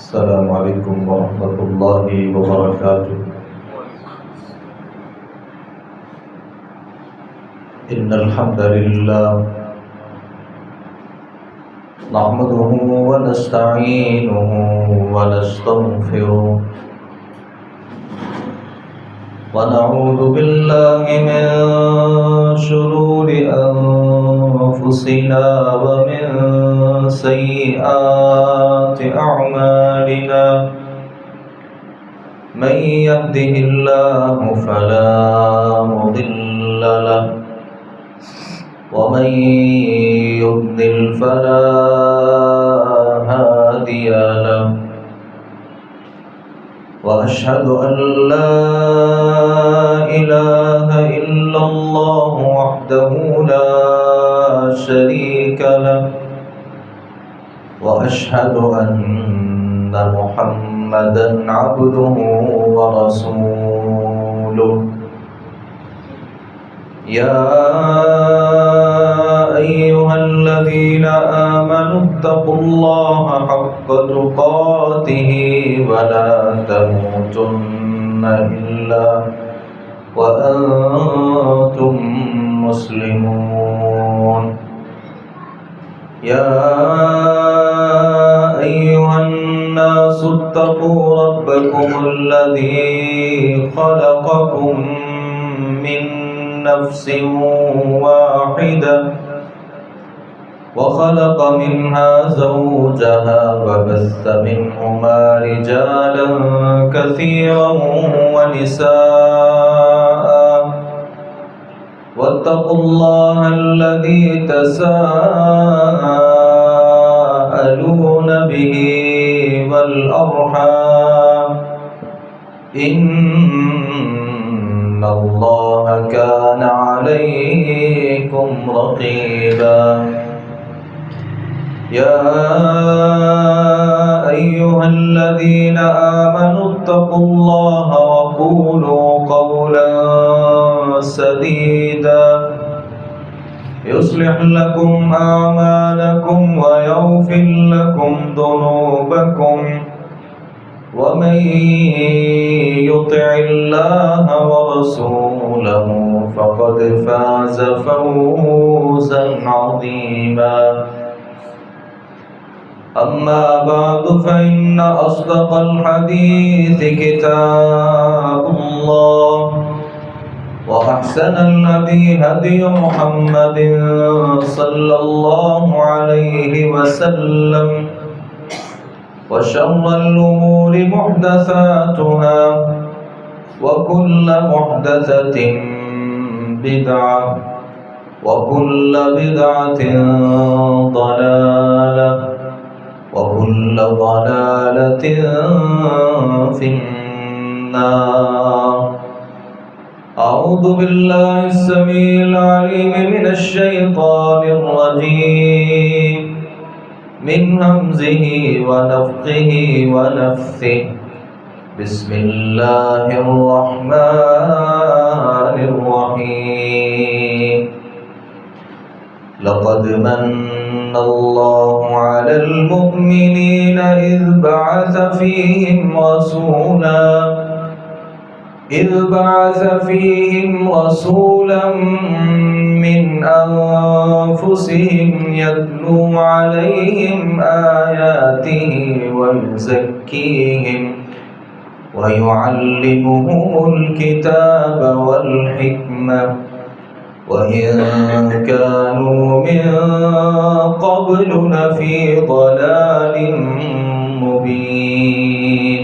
السلام عليكم ورحمة الله وبركاته. إن الحمد لله نحمده ونستعينه ونستغفره ونعوذ بالله من شرور أنفسنا ومن سيئات أعمالنا. من يهده الله فلا مضل له ومن يضلل فلا هادي له. وأشهد أن لا إله إلا الله وحده لا شريك له. وأشهد أن محمدًا عبده ورسوله. يا أيها الذين آمنوا اتقوا الله حق تقاته ولا تموتن إلا وأنتم مسلمون. يا أيها الناس اتقوا ربكم الذي خلقكم من نفس واحدة وخلق منها زوجها وبث منهما رجالا كثيرا ونساء. واتقوا الله الذي تساءلون به والأرحام إن الله كان عليكم رقيبا. يا أيها الذين آمنوا اتقوا الله وقولوا قولا سديدا يصلح لكم أعمالكم ويغفر لكم ذنوبكم. ومن يطع الله ورسوله فقد فاز فوزا عظيما. أما بعد فإن أصدق الحديث كتاب الله وأحسن الهدي هدي محمد صلى الله عليه وسلم. وشر الأمور محدثاتها وكل محدثة بدعة وكل بدعة ضلالة وكل ضلالة في النار. أعوذ بالله السميع العليم من الشيطان الرجيم من همزه ونفخه ونفثه. بسم الله الرحمن الرحيم. لقد من الله على المؤمنين إذ بعث فيهم رسولا من أنفسهم يتلو عليهم آياته ويزكيهم ويعلمهم الكتاب والحكمة وإن كانوا من قبل لفي ضلال مبين.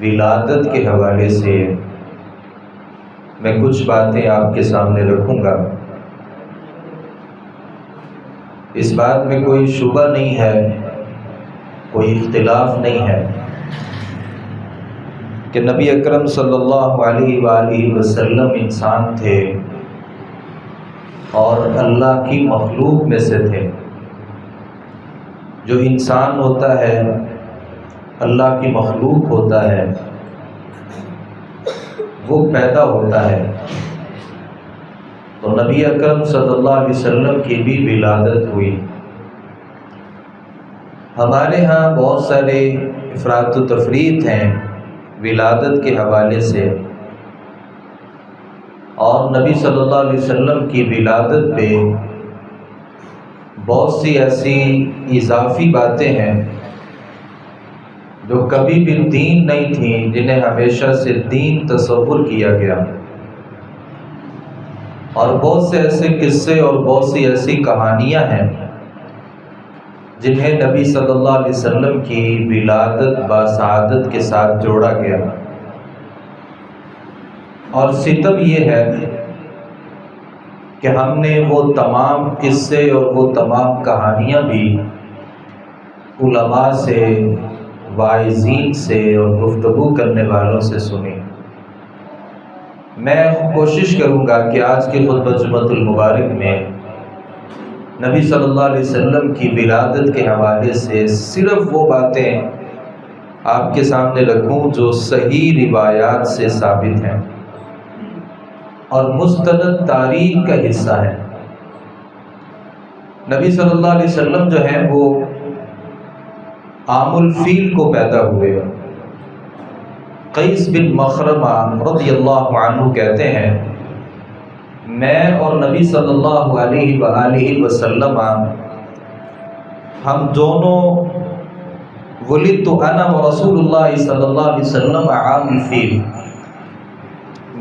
ولادت کے حوالے سے میں کچھ باتیں آپ کے سامنے رکھوں گا۔ اس بات میں کوئی شبہ نہیں ہے، کوئی اختلاف نہیں ہے کہ نبی اکرم صلی اللہ علیہ وآلہ وسلم انسان تھے اور اللہ کی مخلوق میں سے تھے۔ جو انسان ہوتا ہے اللہ کی مخلوق ہوتا ہے، وہ پیدا ہوتا ہے۔ تو نبی اکرم صلی اللہ علیہ وسلم کی بھی ولادت ہوئی۔ ہمارے ہاں بہت سارے افراط و تفریط ہیں ولادت کے حوالے سے، اور نبی صلی اللہ علیہ وسلم کی ولادت پہ بہت سی ایسی اضافی باتیں ہیں جو کبھی بھی دین نہیں تھیں، جنہیں ہمیشہ سے دین تصور کیا گیا، اور بہت سے ایسے قصے اور بہت سی ایسی کہانیاں ہیں جنہیں نبی صلی اللہ علیہ وسلم کی ولادت باسعادت کے ساتھ جوڑا گیا۔ اور ستم یہ ہے کہ ہم نے وہ تمام قصے اور وہ تمام کہانیاں بھی علماء سے، واعظین سے اور گفتگو کرنے والوں سے سنی۔ میں کوشش کروں گا کہ آج کے خطبہ جمعۃ المبارک میں نبی صلی اللہ علیہ وسلم کی ولادت کے حوالے سے صرف وہ باتیں آپ کے سامنے رکھوں جو صحیح روایات سے ثابت ہیں اور مستند تاریخ کا حصہ ہے۔ نبی صلی اللہ علیہ وسلم جو ہیں وہ عام الفیل کو پیدا ہوئے۔ قیس بن مخرمہ رضی اللہ عنہ کہتے ہیں، میں اور نبی صلی اللہ علیہ وآلہ وسلم ہم دونوں ولدت انا ورسول اللہ صلی اللہ علیہ وسلم عام الفیل،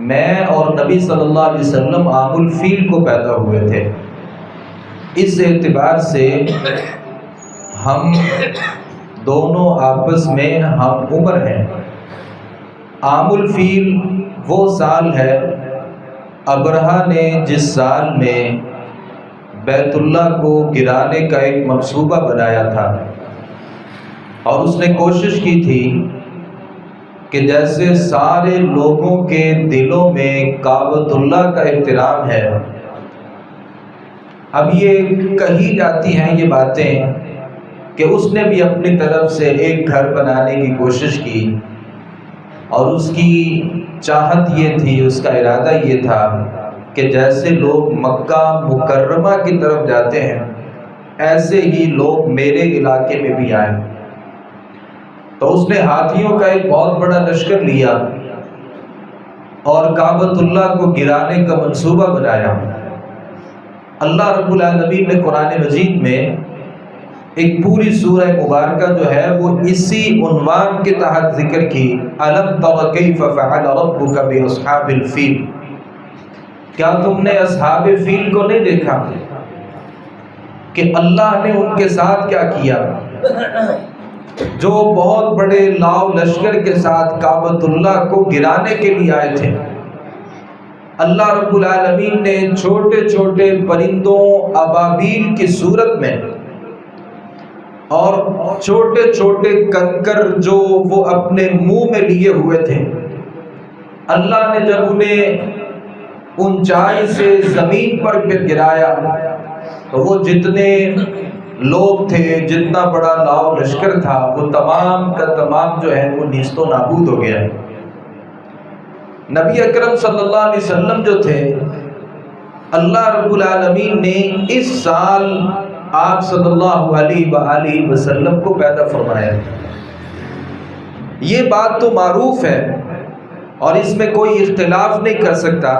میں اور نبی صلی اللہ علیہ وسلم عام الفیل کو پیدا ہوئے تھے۔ اس اعتبار سے ہم دونوں آپس میں ہم عمر ہیں۔ عام الفیل وہ سال ہے ابرہہ نے جس سال میں بیت اللہ کو گرانے کا ایک منصوبہ بنایا تھا، اور اس نے کوشش کی تھی کہ جیسے سارے لوگوں کے دلوں میں کعبۃ اللہ کا احترام ہے، اب یہ کہی جاتی ہیں یہ باتیں کہ اس نے بھی اپنی طرف سے ایک گھر بنانے کی کوشش کی، اور اس کی چاہت یہ تھی، اس کا ارادہ یہ تھا کہ جیسے لوگ مکہ مکرمہ کی طرف جاتے ہیں ایسے ہی لوگ میرے علاقے میں بھی آئیں۔ تو اس نے ہاتھیوں کا ایک بہت بڑا لشکر لیا اور کعبۃ اللہ کو گرانے کا منصوبہ بنایا۔ اللہ رب العالمین نے قرآن مجید میں ایک پوری سورہ مبارکہ جو ہے وہ اسی عنوان کے تحت ذکر کی، أَلَمْ تَرَ كَيْفَ فَعَلَ رَبُّكَ بِأَصْحَابِ الْفِيلِ، کیا تم نے اصحاب فیل کو نہیں دیکھا کہ اللہ نے ان کے ساتھ کیا کیا، جو بہت بڑے لاؤ لشکر کے ساتھ کعبۃ اللہ کو گرانے کے لیے آئے تھے۔ اللہ رب العالمین نے چھوٹے چھوٹے پرندوں ابابیل کی صورت میں اور چھوٹے چھوٹے کنکر جو وہ اپنے منہ میں لیے ہوئے تھے، اللہ نے جب انہیں اونچائی سے زمین پر گرایا تو وہ جتنے لوگ تھے، جتنا بڑا لاؤ لشکر تھا، وہ تمام کا تمام جو ہے وہ نیست و نابود ہو گیا۔ نبی اکرم صلی اللہ علیہ وسلم جو تھے، اللہ رب العالمین نے اس سال آپ صلی اللہ علیہ وآلہ وسلم کو پیدا فرمایا۔ یہ بات تو معروف ہے اور اس میں کوئی اختلاف نہیں کر سکتا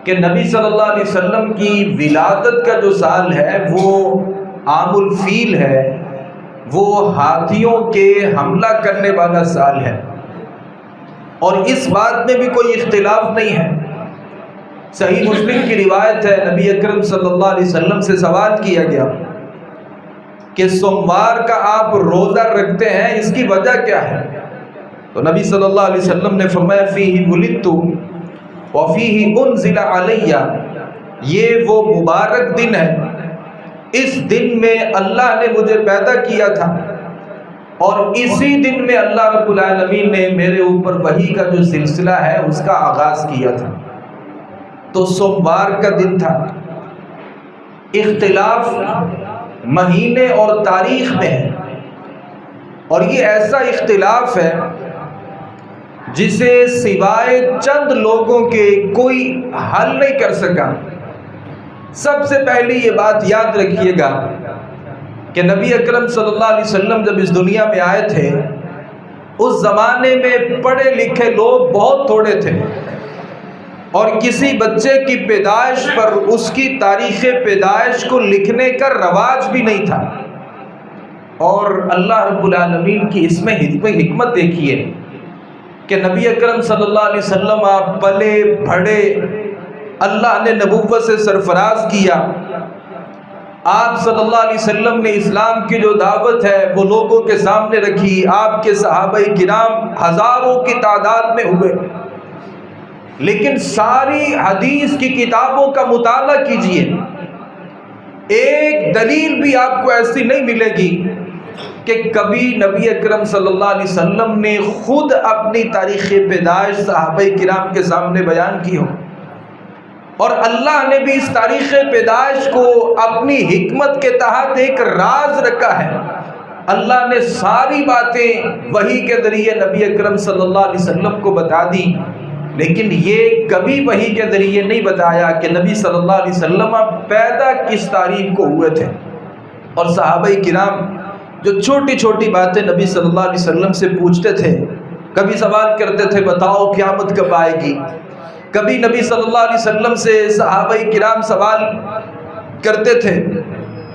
کہ نبی صلی اللہ علیہ وسلم کی ولادت کا جو سال ہے وہ عام الفیل ہے، وہ ہاتھیوں کے حملہ کرنے والا سال ہے، اور اس بات میں بھی کوئی اختلاف نہیں ہے۔ صحیح مسلم کی روایت ہے، نبی اکرم صلی اللہ علیہ وسلم سے سوال کیا گیا کہ سوموار کا آپ روزہ رکھتے ہیں، اس کی وجہ کیا ہے؟ تو نبی صلی اللہ علیہ وسلم نے فرمایا فیہ ولدت وفیہ انزل علیہ، یہ وہ مبارک دن ہے، اس دن میں اللہ نے مجھے پیدا کیا تھا اور اسی دن میں اللہ رب العالمین نے میرے اوپر وحی کا جو سلسلہ ہے اس کا آغاز کیا تھا۔ تو سوموار کا دن تھا۔ اختلاف مہینے اور تاریخ میں ہے، اور یہ ایسا اختلاف ہے جسے سوائے چند لوگوں کے کوئی حل نہیں کر سکا۔ سب سے پہلی یہ بات یاد رکھیے گا کہ نبی اکرم صلی اللہ علیہ وسلم جب اس دنیا میں آئے تھے، اس زمانے میں پڑھے لکھے لوگ بہت تھوڑے تھے، اور کسی بچے کی پیدائش پر اس کی تاریخ پیدائش کو لکھنے کا رواج بھی نہیں تھا۔ اور اللہ رب العالمین کی اس میں حکمت دیکھیے کہ نبی اکرم صلی اللہ علیہ وسلم آپ پلے بڑھے، اللہ نے نبوت سے سرفراز کیا، آپ صلی اللہ علیہ وسلم نے اسلام کی جو دعوت ہے وہ لوگوں کے سامنے رکھی، آپ کے صحابہ کرام ہزاروں کی تعداد میں ہوئے، لیکن ساری حدیث کی کتابوں کا مطالعہ کیجئے، ایک دلیل بھی آپ کو ایسی نہیں ملے گی کہ کبھی نبی اکرم صلی اللہ علیہ وسلم نے خود اپنی تاریخ پیدائش صحابہ کرام کے سامنے بیان کی ہو۔ اور اللہ نے بھی اس تاریخ پیدائش کو اپنی حکمت کے تحت ایک راز رکھا ہے۔ اللہ نے ساری باتیں وحی کے ذریعے نبی اکرم صلی اللہ علیہ وسلم کو بتا دی، لیکن یہ کبھی وحی کے ذریعے نہیں بتایا کہ نبی صلی اللہ علیہ وسلم پیدا کس تاریخ کو ہوئے تھے۔ اور صحابہ کرام جو چھوٹی چھوٹی باتیں نبی صلی اللہ علیہ وسلم سے پوچھتے تھے، کبھی سوال کرتے تھے بتاؤ قیامت کب آئے گی، کبھی نبی صلی اللہ علیہ وسلم سے صحابہ کرام سوال کرتے تھے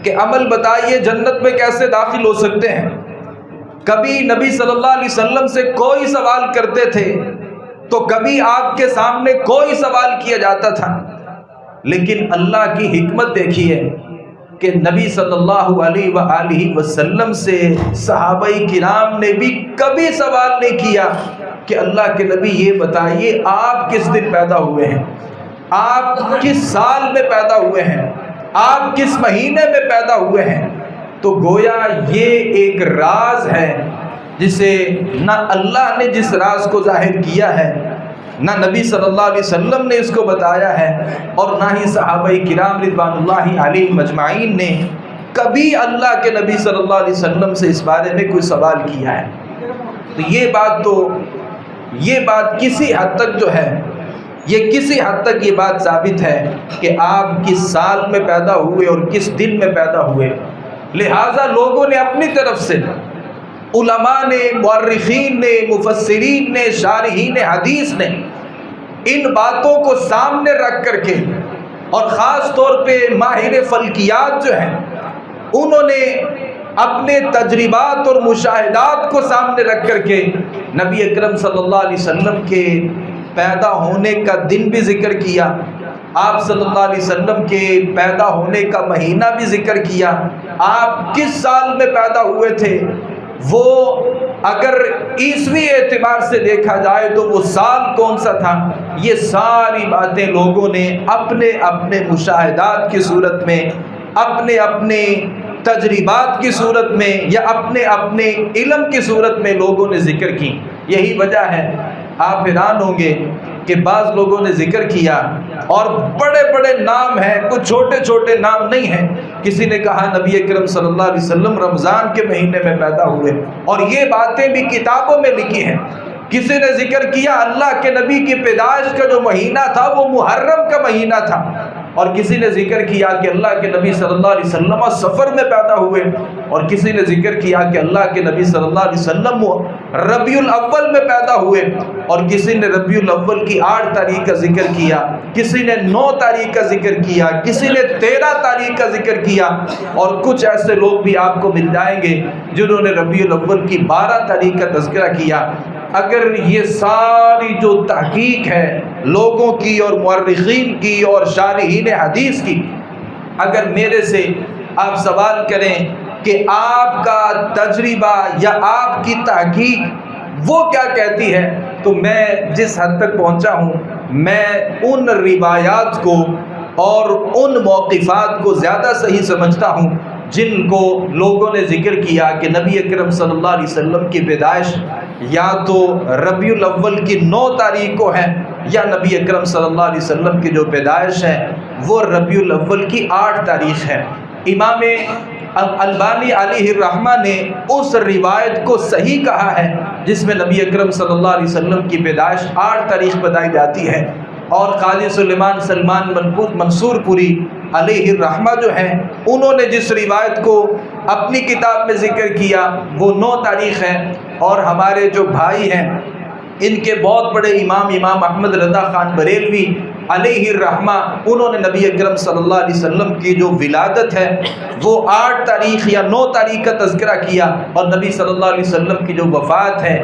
کہ عمل بتائیے جنت میں کیسے داخل ہو سکتے ہیں، کبھی نبی صلی اللہ علیہ وسلم سے کوئی سوال کرتے تھے تو کبھی آپ کے سامنے کوئی سوال کیا جاتا تھا، لیکن اللہ کی حکمت دیکھیے کہ نبی صلی اللہ علیہ وآلہ وسلم سے صحابہ کرام نے بھی کبھی سوال نہیں کیا کہ اللہ کے نبی یہ بتائیے آپ کس دن پیدا ہوئے ہیں، آپ کس سال میں پیدا ہوئے ہیں، آپ کس مہینے میں پیدا ہوئے ہیں۔ تو گویا یہ ایک راز ہے جسے نہ اللہ نے جس راز کو ظاہر کیا ہے، نہ نبی صلی اللہ علیہ وسلم نے اس کو بتایا ہے، اور نہ ہی صحابہ کرام رضوان اللہ علیہم اجمعین نے کبھی اللہ کے نبی صلی اللہ علیہ وسلم سے اس بارے میں کوئی سوال کیا ہے۔ تو یہ بات کسی حد تک جو ہے، کسی حد تک یہ بات ثابت ہے کہ آپ کس سال میں پیدا ہوئے اور کس دن میں پیدا ہوئے۔ لہٰذا لوگوں نے اپنی طرف سے، علماء نے، مورخین نے، مفسرین نے، شارحین حدیث نے ان باتوں کو سامنے رکھ کر کے، اور خاص طور پہ ماہر فلکیات جو ہیں انہوں نے اپنے تجربات اور مشاہدات کو سامنے رکھ کر کے نبی اکرم صلی اللہ علیہ وسلم کے پیدا ہونے کا دن بھی ذکر کیا، آپ صلی اللہ علیہ وسلم کے پیدا ہونے کا مہینہ بھی ذکر کیا، آپ کس سال میں پیدا ہوئے تھے، وہ اگر عیسوی اعتبار سے دیکھا جائے تو وہ سال کون سا تھا۔ یہ ساری باتیں لوگوں نے اپنے اپنے مشاہدات کی صورت میں، اپنے اپنے تجربات کی صورت میں، یا اپنے اپنے علم کی صورت میں لوگوں نے ذکر کی۔ یہی وجہ ہے، آپ حیران ہوں گے کہ بعض لوگوں نے ذکر کیا اور بڑے بڑے نام ہیں، کچھ چھوٹے چھوٹے نام نہیں ہیں۔ کسی نے کہا نبی اکرم صلی اللہ علیہ وسلم رمضان کے مہینے میں پیدا ہوئے، اور یہ باتیں بھی کتابوں میں لکھی ہیں۔ کسی نے ذکر کیا اللہ کے نبی کی پیدائش کا جو مہینہ تھا وہ محرم کا مہینہ تھا، اور کسی نے ذکر کیا کہ اللہ کے نبی صلی اللہ علیہ وسلم سفر میں پیدا ہوئے، اور کسی نے ذکر کیا کہ اللہ کے نبی صلی اللہ علیہ وسلم ربیع الاول میں پیدا ہوئے، اور کسی نے ربیع الاول کی 8 تاریخ کا ذکر کیا، کسی نے 9 تاریخ کا ذکر کیا، کسی نے 13 تاریخ کا ذکر کیا، اور کچھ ایسے لوگ بھی آپ کو مل جائیں گے جنہوں نے ربیع الاول کی 12 تاریخ کا تذکرہ کیا۔ اگر یہ ساری جو تحقیق ہے لوگوں کی اور مورخین کی اور شارحین حدیث کی، اگر میرے سے آپ سوال کریں کہ آپ کا تجربہ یا آپ کی تحقیق وہ کیا کہتی ہے؟ تو میں جس حد تک پہنچا ہوں، میں ان روایات کو اور ان موقفات کو زیادہ صحیح سمجھتا ہوں جن کو لوگوں نے ذکر کیا کہ نبی اکرم صلی اللہ علیہ وسلم کی پیدائش یا تو ربیع الاول کی 9 تاریخ کو ہے، یا نبی اکرم صلی اللہ علیہ وسلم کی جو پیدائش ہے وہ ربیع الاول کی 8 تاریخ ہے۔ امام البانی علیہ الرحمہ نے اس روایت کو صحیح کہا ہے جس میں نبی اکرم صلی اللہ علیہ وسلم کی پیدائش 8 تاریخ بتائی جاتی ہے، اور قاضی سلیمان سلمان منصور پوری علیہ الرحمہ جو ہیں انہوں نے جس روایت کو اپنی کتاب میں ذکر کیا وہ 9 تاریخ ہے، اور ہمارے جو بھائی ہیں ان کے بہت بڑے امام احمد رضا خان بریلوی علیہ الرحمہ، انہوں نے نبی اکرم صلی اللہ علیہ وسلم کی جو ولادت ہے وہ 8 تاریخ یا 9 تاریخ کا تذکرہ کیا، اور نبی صلی اللہ علیہ وسلم کی جو وفات ہے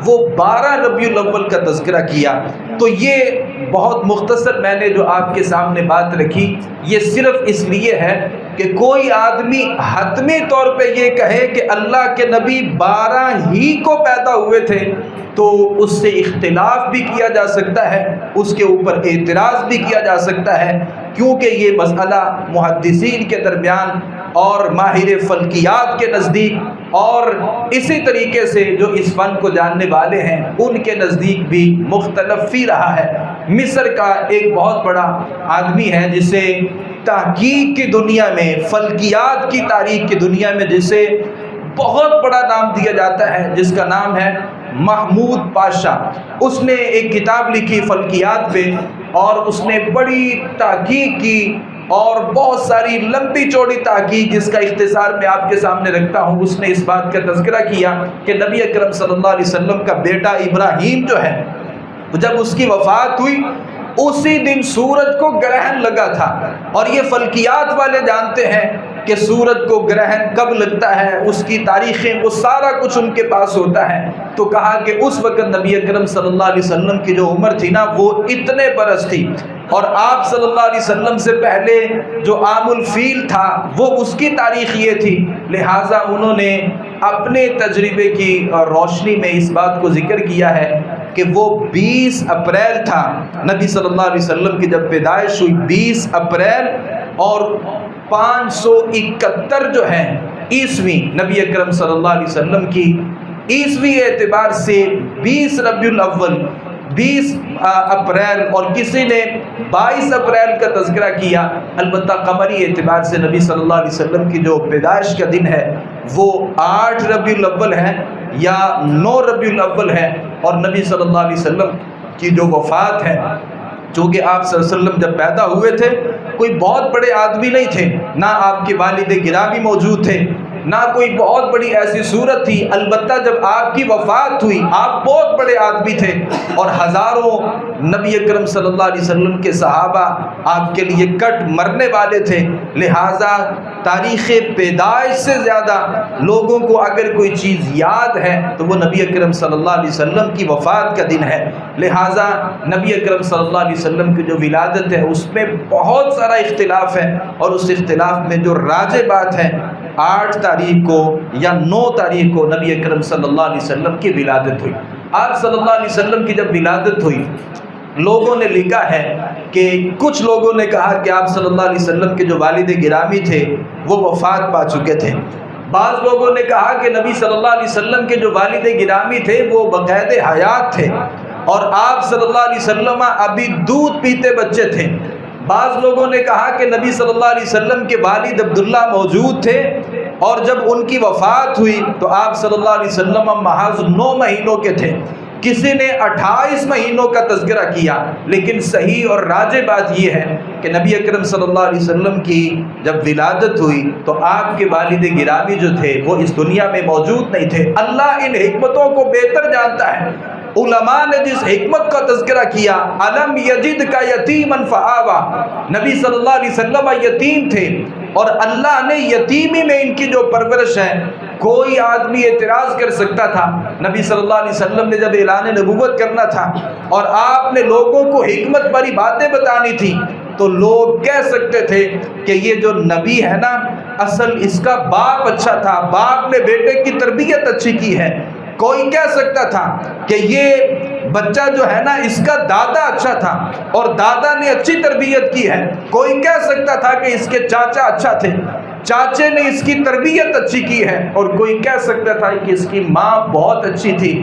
وہ 12 ربیع الاول کا تذکرہ کیا۔ تو یہ بہت مختصر میں نے جو آپ کے سامنے بات رکھی، یہ صرف اس لیے ہے کہ کوئی آدمی حتمی طور پہ یہ کہے کہ اللہ کے نبی 12 ہی کو پیدا ہوئے تھے تو اس سے اختلاف بھی کیا جا سکتا ہے، اس کے اوپر اعتراض بھی کیا جا سکتا ہے، کیونکہ یہ مسئلہ محدثین کے درمیان اور ماہر فلکیات کے نزدیک اور اسی طریقے سے جو اس فن کو جاننے والے ہیں ان کے نزدیک بھی مختلف فی رہا ہے۔ مصر کا ایک بہت بڑا آدمی ہے جسے تحقیق کی دنیا میں، فلکیات کی تاریخ کی دنیا میں جسے بہت بڑا نام دیا جاتا ہے، جس کا نام ہے محمود پاشا۔ اس نے ایک کتاب لکھی فلکیات پہ، اور اس نے بڑی تحقیق کی اور بہت ساری لمبی چوڑی تحقیق، جس کا اختصار میں آپ کے سامنے رکھتا ہوں۔ اس نے اس بات کا تذکرہ کیا کہ نبی اکرم صلی اللہ علیہ وسلم کا بیٹا ابراہیم جو ہے، جب اس کی وفات ہوئی اسی دن سورج کو گرہن لگا تھا، اور یہ فلکیات والے جانتے ہیں کہ سورج کو گرہن کب لگتا ہے، اس کی تاریخیں، وہ سارا کچھ ان کے پاس ہوتا ہے۔ تو کہا کہ اس وقت نبی اکرم صلی اللہ علیہ وسلم کی جو عمر تھی نا وہ اتنے برس تھی، اور آپ صلی اللہ علیہ وسلم سے پہلے جو عام الفیل تھا وہ اس کی تاریخ یہ تھی، لہٰذا انہوں نے اپنے تجربے کی روشنی میں اس بات کو ذکر کیا ہے کہ وہ 20 اپریل تھا نبی صلی اللہ علیہ وسلم کی جب پیدائش ہوئی، 20 اپریل، اور 571 جو ہے عیسوی نبی اکرم صلی اللہ علیہ وسلم کی عیسوی اعتبار سے 20 ربیع الاول، 20 اپریل، اور کسی نے 22 اپریل کا تذکرہ کیا۔ البتہ قمری اعتبار سے نبی صلی اللہ علیہ وسلم کی جو پیدائش کا دن ہے وہ 8 ربیع الاول ہے یا 9 ربیع الاول ہے، اور نبی صلی اللہ علیہ وسلم کی جو وفات ہے، چونکہ آپ صلی اللہ علیہ وسلم جب پیدا ہوئے تھے کوئی بہت بڑے آدمی نہیں تھے، نہ آپ کے والد گرامی موجود تھے، نہ کوئی بہت بڑی ایسی صورت تھی، البتہ جب آپ کی وفات ہوئی آپ بہت بڑے آدمی تھے، اور ہزاروں نبی اکرم صلی اللہ علیہ وسلم کے صحابہ آپ کے لیے کٹ مرنے والے تھے، لہٰذا تاریخ پیدائش سے زیادہ لوگوں کو اگر کوئی چیز یاد ہے تو وہ نبی اکرم صلی اللہ علیہ وسلم کی وفات کا دن ہے۔ لہٰذا نبی اکرم صلی اللہ علیہ وسلم کی جو ولادت ہے اس میں بہت سارا اختلاف ہے، اور اس اختلاف میں جو راجح بات ہے 8 تاریخ کو یا 9 تاریخ کو نبی اکرم صلی اللہ علیہ وسلم کی ولادت ہوئی۔ آپ صلی اللہ علیہ وسلم کی جب ولادت ہوئی، لوگوں نے لکھا ہے کہ کچھ لوگوں نے کہا کہ آپ صلی اللہ علیہ وسلم کے جو والد گرامی تھے وہ وفات پا چکے تھے، بعض لوگوں نے کہا کہ نبی صلی اللہ علیہ وسلم کے جو والد گرامی تھے وہ بقید حیات تھے، اور آپ صلی اللہ علیہ وسلم ابھی دودھ پیتے بچے تھے، بعض لوگوں نے کہا کہ نبی صلی اللہ علیہ وسلم کے والد عبداللہ موجود تھے، اور جب ان کی وفات ہوئی تو آپ صلی اللہ علیہ وسلم محض 9 مہینوں کے تھے، کسی نے 28 مہینوں کا تذکرہ کیا، لیکن صحیح اور راجح بات یہ ہے کہ نبی اکرم صلی اللہ علیہ وسلم کی جب ولادت ہوئی تو آپ کے والد گرامی جو تھے وہ اس دنیا میں موجود نہیں تھے۔ اللہ ان حکمتوں کو بہتر جانتا ہے۔ علماء نے جس حکمت کا تذکرہ کیا، الم یجد کا یتیما فآوا، نبی صلی اللہ علیہ وسلم یتیم تھے، اور اللہ نے یتیمی میں ان کی جو پرورش ہے، کوئی آدمی اعتراض کر سکتا تھا، نبی صلی اللہ علیہ وسلم نے جب اعلان نبوت کرنا تھا اور آپ نے لوگوں کو حکمت بھری باتیں بتانی تھی، تو لوگ کہہ سکتے تھے کہ یہ جو نبی ہے نا اصل اس کا باپ اچھا تھا، باپ نے بیٹے کی تربیت اچھی کی ہے، کوئی کہہ سکتا تھا کہ یہ بچہ جو ہے نا اس کا دادا اچھا تھا اور دادا نے اچھی تربیت کی ہے، کوئی کہہ سکتا تھا کہ اس کے چاچا اچھا تھے، چاچے نے اس کی تربیت اچھی کی ہے، اور کوئی کہہ سکتا تھا کہ اس کی ماں بہت اچھی تھی،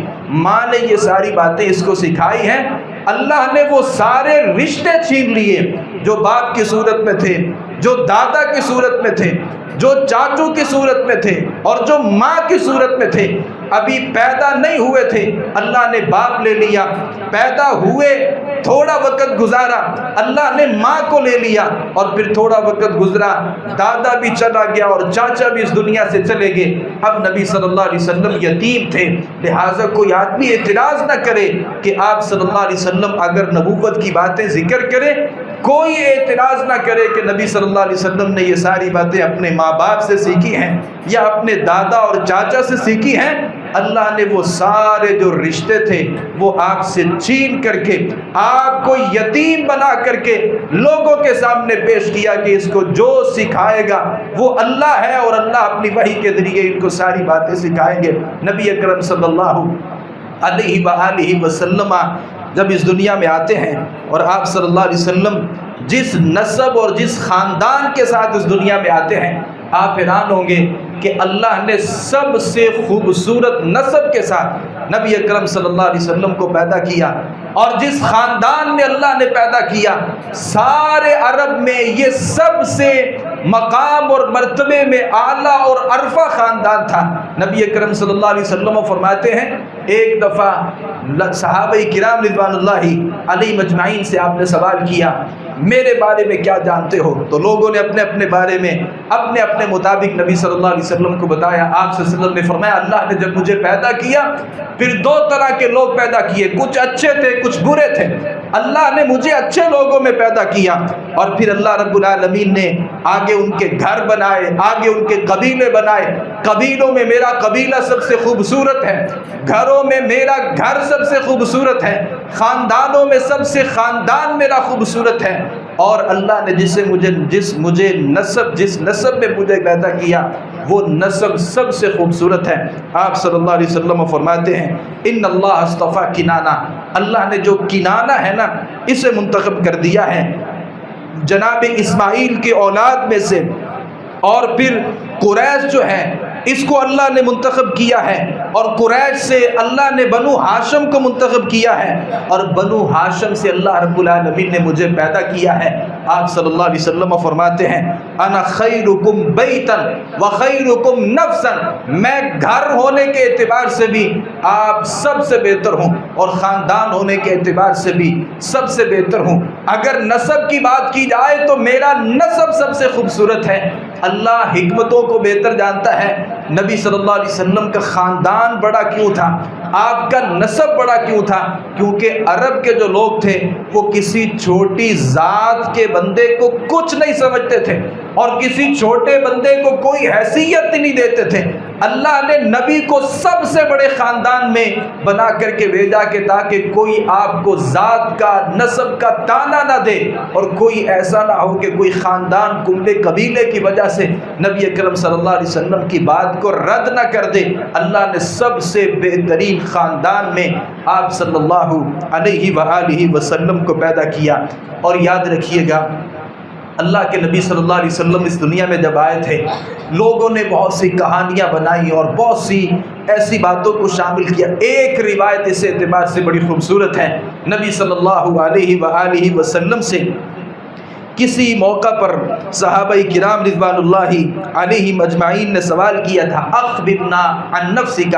ماں نے یہ ساری باتیں اس کو سکھائی ہیں۔ اللہ نے وہ سارے رشتے چھین لیے جو باپ کی صورت میں تھے، جو دادا کی صورت میں تھے، جو چاچو کی صورت میں تھے اور جو ماں کی صورت میں تھے۔ ابھی پیدا نہیں ہوئے تھے، اللہ نے باپ لے لیا، پیدا ہوئے تھوڑا وقت گزارا، اللہ نے ماں کو لے لیا، اور پھر تھوڑا وقت گزرا دادا بھی چلا گیا اور چاچا بھی اس دنیا سے چلے گئے۔ اب نبی صلی اللہ علیہ وسلم یتیم تھے، لہٰذا کوئی آدمی اعتراض نہ کرے کہ آپ صلی اللہ علیہ وسلم اگر نبوت کی باتیں ذکر کریں، کوئی اعتراض نہ کرے کہ نبی صلی اللہ علیہ وسلم نے یہ ساری باتیں اپنے ماں باپ سے سیکھی ہیں یا اپنے دادا اور چاچا سے سیکھی ہیں۔ اللہ نے وہ سارے جو رشتے تھے وہ آپ سے چھین کر کے آپ کو یتیم بنا کر کے لوگوں کے سامنے پیش کیا کہ اس کو جو سکھائے گا وہ اللہ ہے، اور اللہ اپنی وحی کے ذریعے ان کو ساری باتیں سکھائیں گے۔ نبی اکرم صلی اللہ علیہ وآلہ وسلم جب اس دنیا میں آتے ہیں، اور آپ صلی اللہ علیہ وسلم جس نسب اور جس خاندان کے ساتھ اس دنیا میں آتے ہیں، آپ حیران ہوں گے کہ اللہ نے سب سے خوبصورت نسب کے ساتھ نبی اکرم صلی اللہ علیہ وسلم کو پیدا کیا، اور جس خاندان میں اللہ نے پیدا کیا سارے عرب میں یہ سب سے مقام اور مرتبے میں اعلیٰ اور عرفہ خاندان تھا۔ نبی اکرم صلی اللہ علیہ وسلم فرماتے ہیں، ایک دفعہ صحابہ کرام رضوان اللہ علیہ مجمعین سے آپ نے سوال کیا میرے بارے میں کیا جانتے ہو؟ تو لوگوں نے اپنے اپنے بارے میں اپنے اپنے مطابق نبی صلی اللہ علیہ وسلم کو بتایا۔ آپ صلی اللہ علیہ وسلم نے فرمایا، اللہ نے جب مجھے پیدا کیا پھر دو طرح کے لوگ پیدا کیے، کچھ اچھے تھے کچھ برے تھے۔ اللہ نے مجھے اچھے لوگوں میں پیدا کیا، اور پھر اللہ رب العالمین نے آگے ان کے گھر بنائے، آگے ان کے قبیلے بنائے۔ قبیلوں میں میرا قبیلہ سب سے خوبصورت ہے، گھروں میں میرا گھر سب سے خوبصورت ہے، خاندانوں میں سب سے خاندان میرا خوبصورت ہے، اور اللہ نے جس نسب میں مجھے پیدا کیا وہ نسب سب سے خوبصورت ہے۔ آپ صلی اللہ علیہ وسلم فرماتے ہیں، ان اللہ اصطفیٰ کنانہ، اللہ نے جو کنانہ ہے نا اسے منتخب کر دیا ہے جناب اسماعیل کے اولاد میں سے، اور پھر قریش جو ہے اس کو اللہ نے منتخب کیا ہے، اور قریش سے اللہ نے بنو ہاشم کو منتخب کیا ہے، اور بنو ہاشم سے اللہ رب العالمین نے مجھے پیدا کیا ہے۔ آپ صلی اللہ علیہ وسلم فرماتے ہیں، انا خیرکم بیتا وخیرکم نفسا، میں گھر ہونے کے اعتبار سے بھی آپ سب سے بہتر ہوں، اور خاندان ہونے کے اعتبار سے بھی سب سے بہتر ہوں۔ اگر نسب کی بات کی جائے تو میرا نسب سب سے خوبصورت ہے۔ اللہ حکمتوں کو بہتر جانتا ہے۔ نبی صلی اللہ علیہ وسلم کا خاندان بڑا کیوں تھا، آپ کا نسب بڑا کیوں تھا؟ کیونکہ عرب کے جو لوگ تھے وہ کسی چھوٹی ذات کے بندے کو کچھ نہیں سمجھتے تھے، اور کسی چھوٹے بندے کو کوئی حیثیت نہیں دیتے تھے۔ اللہ نے نبی کو سب سے بڑے خاندان میں بنا کر کے بھیجا کہ تاکہ کوئی آپ کو ذات کا نسب کا تانا نہ دے، اور کوئی ایسا نہ ہو کہ کوئی خاندان کنبے قبیلے کی وجہ سے نبی اکرم صلی اللہ علیہ وسلم کی بات کو رد نہ کر دے۔ اللہ نے سب سے بہترین خاندان میں آپ صلی اللہ علیہ وآلہ وسلم کو پیدا کیا۔ اور یاد رکھیے گا، اللہ کے نبی صلی اللہ علیہ وسلم اس دنیا میں جب آئے تھے لوگوں نے بہت سی کہانیاں بنائی اور بہت سی ایسی باتوں کو شامل کیا۔ ایک روایت اس اعتبار سے بڑی خوبصورت ہے، نبی صلی اللہ علیہ وآلہ وسلم سے کسی موقع پر صحابہ کرام رضوان اللہ علیہ مجمعین نے سوال کیا تھا، اخبرنا عن نفسک،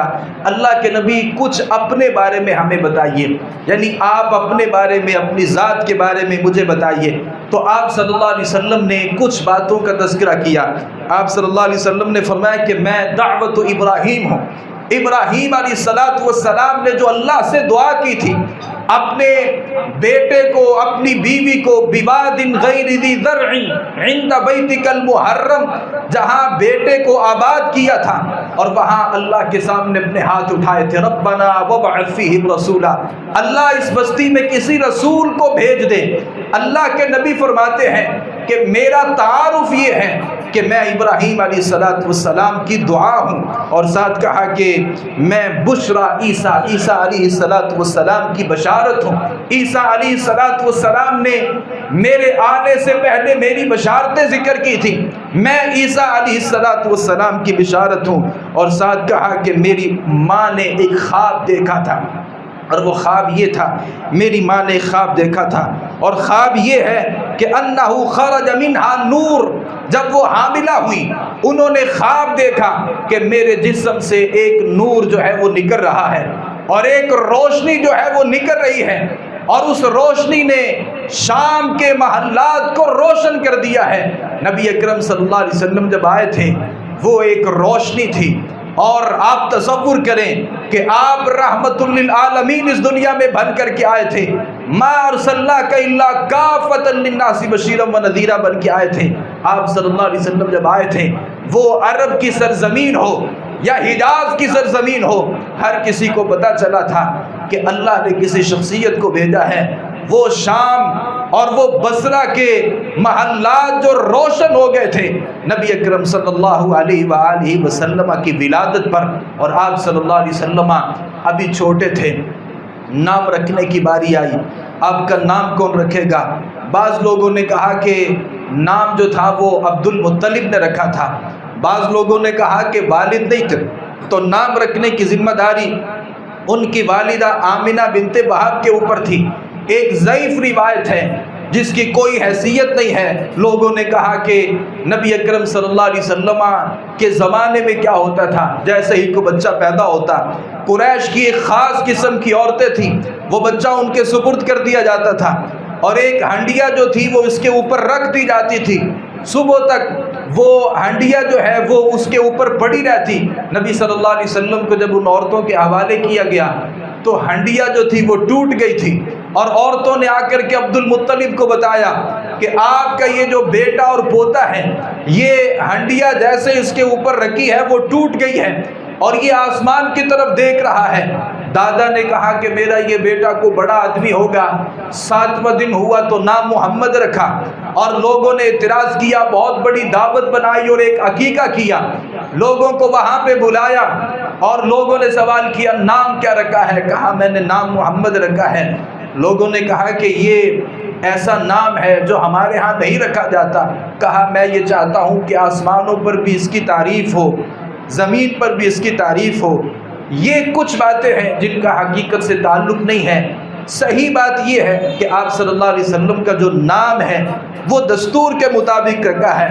اللہ کے نبی کچھ اپنے بارے میں ہمیں بتائیے، یعنی آپ اپنے بارے میں اپنی ذات کے بارے میں مجھے بتائیے۔ تو آپ صلی اللہ علیہ وسلم نے کچھ باتوں کا تذکرہ کیا۔ آپ صلی اللہ علیہ وسلم نے فرمایا کہ میں دعوت ابراہیم ہوں۔ ابراہیم علیہ السلام نے جو اللہ سے دعا کی تھی، اپنے بیٹے کو، اپنی بیوی کو، بواد غیر ذی زرع عند بیتک المحرم، جہاں بیٹے کو آباد کیا تھا اور وہاں اللہ کے سامنے اپنے ہاتھ اٹھائے تھے، ربنا وابعث فیہم رسولا، اللہ اس بستی میں کسی رسول کو بھیج دے۔ اللہ کے نبی فرماتے ہیں کہ میرا تعارف یہ ہے کہ میں ابراہیم علیہ السلام کی دعا ہوں، اور ساتھ کہا کہ میں بشرا عیسیٰ علیہ السلام کی بشارت ہوں۔ عیسیٰ علیہ السلام نے میرے آنے سے پہلے میری بشارتیں ذکر کی تھی، میں عیسیٰ علیہ السلام کی بشارت ہوں۔ اور ساتھ کہا کہ میری ماں نے ایک خواب دیکھا تھا، اور وہ خواب یہ تھا، میری ماں نے خواب دیکھا تھا، اور خواب یہ ہے کہ انہ خرج منہا نور، جب وہ حاملہ ہوئی انہوں نے خواب دیکھا کہ میرے جسم سے ایک نور جو ہے وہ نکل رہا ہے، اور ایک روشنی جو ہے وہ نکل رہی ہے، اور اس روشنی نے شام کے محلات کو روشن کر دیا ہے۔ نبی اکرم صلی اللہ علیہ وسلم جب آئے تھے وہ ایک روشنی تھی، اور آپ تصور کریں کہ آپ رحمت للعالمین اس دنیا میں بن کر کے آئے تھے، ما ارسلناک الا کافۃ للناس بشیرا ونذیرا بن کے آئے تھے۔ آپ صلی اللہ علیہ وسلم جب آئے تھے، وہ عرب کی سرزمین ہو یا حجاز کی سرزمین ہو، ہر کسی کو پتہ چلا تھا کہ اللہ نے کسی شخصیت کو بھیجا ہے۔ وہ شام اور وہ بصرہ کے محلات جو روشن ہو گئے تھے نبی اکرم صلی اللہ علیہ وآلہ وسلم کی ولادت پر، اور آپ صلی اللہ علیہ وسلم ابھی چھوٹے تھے۔ نام رکھنے کی باری آئی، آپ کا نام کون رکھے گا؟ بعض لوگوں نے کہا کہ نام جو تھا وہ عبد المطلب نے رکھا تھا، بعض لوگوں نے کہا کہ والد نہیں تھے تو نام رکھنے کی ذمہ داری ان کی والدہ آمنہ بنت وہب کے اوپر تھی۔ ایک ضعیف روایت ہے جس کی کوئی حیثیت نہیں ہے۔ لوگوں نے کہا کہ نبی اکرم صلی اللہ علیہ وسلم کے زمانے میں کیا ہوتا تھا، جیسے ہی کوئی بچہ پیدا ہوتا، قریش کی ایک خاص قسم کی عورتیں تھیں، وہ بچہ ان کے سپرد کر دیا جاتا تھا، اور ایک ہنڈیا جو تھی وہ اس کے اوپر رکھ دی جاتی تھی، صبح تک وہ ہنڈیا جو ہے وہ اس کے اوپر پڑی رہتی۔ نبی صلی اللہ علیہ وسلم کو جب ان عورتوں کے حوالے کیا گیا تو ہنڈیا جو تھی وہ ٹوٹ گئی تھی، اور عورتوں نے آ کر کے عبد المطلب کو بتایا کہ آپ کا یہ جو بیٹا اور پوتا ہے، یہ ہنڈیا جیسے اس کے اوپر رکھی ہے وہ ٹوٹ گئی ہے، اور یہ آسمان کی طرف دیکھ رہا ہے۔ دادا نے کہا کہ میرا یہ بیٹا کو بڑا آدمی ہوگا۔ 7واں دن ہوا تو نام محمد رکھا، اور لوگوں نے اعتراض کیا، بہت بڑی دعوت بنائی اور ایک عقیقہ کیا، لوگوں کو وہاں پہ بلایا، اور لوگوں نے سوال کیا نام کیا رکھا ہے؟ کہا میں نے نام محمد رکھا ہے۔ لوگوں نے کہا کہ یہ ایسا نام ہے جو ہمارے ہاں نہیں رکھا جاتا۔ کہا میں یہ چاہتا ہوں کہ آسمانوں پر بھی اس کی تعریف ہو، زمین پر بھی اس کی تعریف ہو۔ یہ کچھ باتیں ہیں جن کا حقیقت سے تعلق نہیں ہے۔ صحیح بات یہ ہے کہ آپ صلی اللہ علیہ وسلم کا جو نام ہے وہ دستور کے مطابق رکھا ہے۔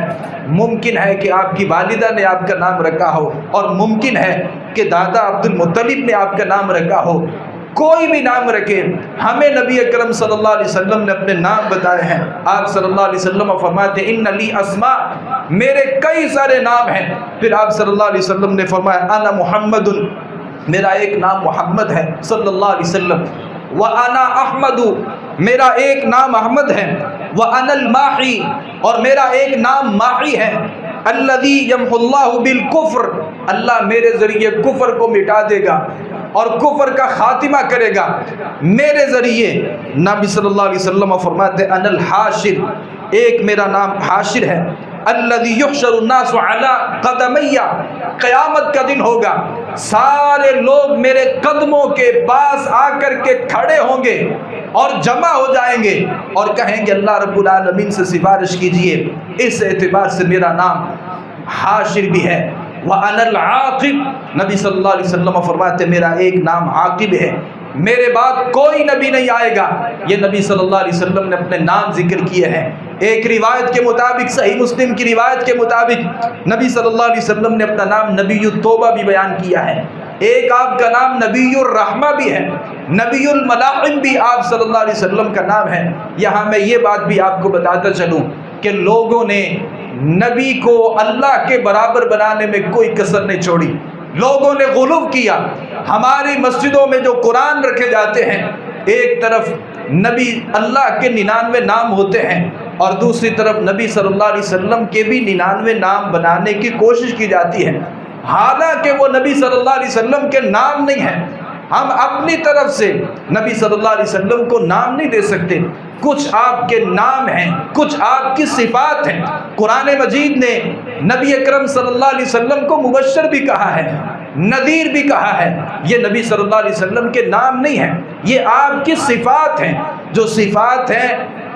ممکن ہے کہ آپ کی والدہ نے آپ کا نام رکھا ہو، اور ممکن ہے کہ دادا عبد المطلب نے آپ کا نام رکھا ہو۔ کوئی بھی نام رکھے، ہمیں نبی اکرم صلی اللہ علیہ وسلم نے اپنے نام بتائے ہیں۔ آپ صلی اللہ علیہ وسلم فرماتے ہیں ان لی اسماء، میرے کئی سارے نام ہیں۔ پھر آپ صلی اللہ علیہ وسلم نے فرمایا انا محمد، میرا ایک نام محمد ہے صلی اللہ علیہ وسلم، وانا احمد، میرا ایک نام احمد ہے، وانا الماحی، اور میرا ایک نام ماحی ہے، الذی یمحو اللہ بالکفر، اللہ میرے ذریعے کفر کو مٹا دے گا اور کفر کا خاتمہ کرے گا میرے ذریعے۔ نبی صلی اللہ علیہ وسلم فرماتے انا الحاشر، ایک میرا نام حاشر ہے، الذی یحشر الناس علی قدمی، قیامت کا دن ہوگا، سارے لوگ میرے قدموں کے پاس آ کر کے کھڑے ہوں گے اور جمع ہو جائیں گے اور کہیں گے اللہ رب العالمین سے سفارش کیجئے۔ اس اعتبار سے میرا نام حاشر بھی ہے۔ وَأَنَا الْعَاقِبُ، نبی صلی اللہ علیہ وسلم فرماتے میرا ایک نام عاقب ہے، میرے بعد کوئی نبی نہیں آئے گا۔ یہ نبی صلی اللہ علیہ وسلم نے اپنے نام ذکر کیے ہیں۔ ایک روایت کے مطابق، صحیح مسلم کی روایت کے مطابق، نبی صلی اللہ علیہ وسلم نے اپنا نام نبی التوبہ بھی بیان کیا ہے۔ ایک آپ کا نام نبی الرحمہ بھی ہے، نبی الملاحم بھی آپ صلی اللہ علیہ وسلم کا نام ہے۔ یہاں میں یہ بات بھی آپ کو بتاتا چلوں کہ لوگوں نے نبی کو اللہ کے برابر بنانے میں کوئی کسر نہیں چھوڑی، لوگوں نے غلو کیا۔ ہماری مسجدوں میں جو قرآن رکھے جاتے ہیں، ایک طرف نبی اللہ کے 99 نام ہوتے ہیں اور دوسری طرف نبی صلی اللہ علیہ وسلم کے بھی 99 نام بنانے کی کوشش کی جاتی ہے، حالانکہ وہ نبی صلی اللہ علیہ وسلم کے نام نہیں ہیں۔ ہم اپنی طرف سے نبی صلی اللہ علیہ وسلم کو نام نہیں دے سکتے. کچھ آپ کے نام ہیں، کچھ آپ کی صفات ہیں. قرآن مجید نے نبی اکرم صلی اللہ علیہ وسلم کو مبشر بھی کہا ہے، نذیر بھی کہا ہے. یہ نبی صلی اللہ علیہ وسلم کے نام نہیں ہیں، یہ آپ کی صفات ہیں. جو صفات ہیں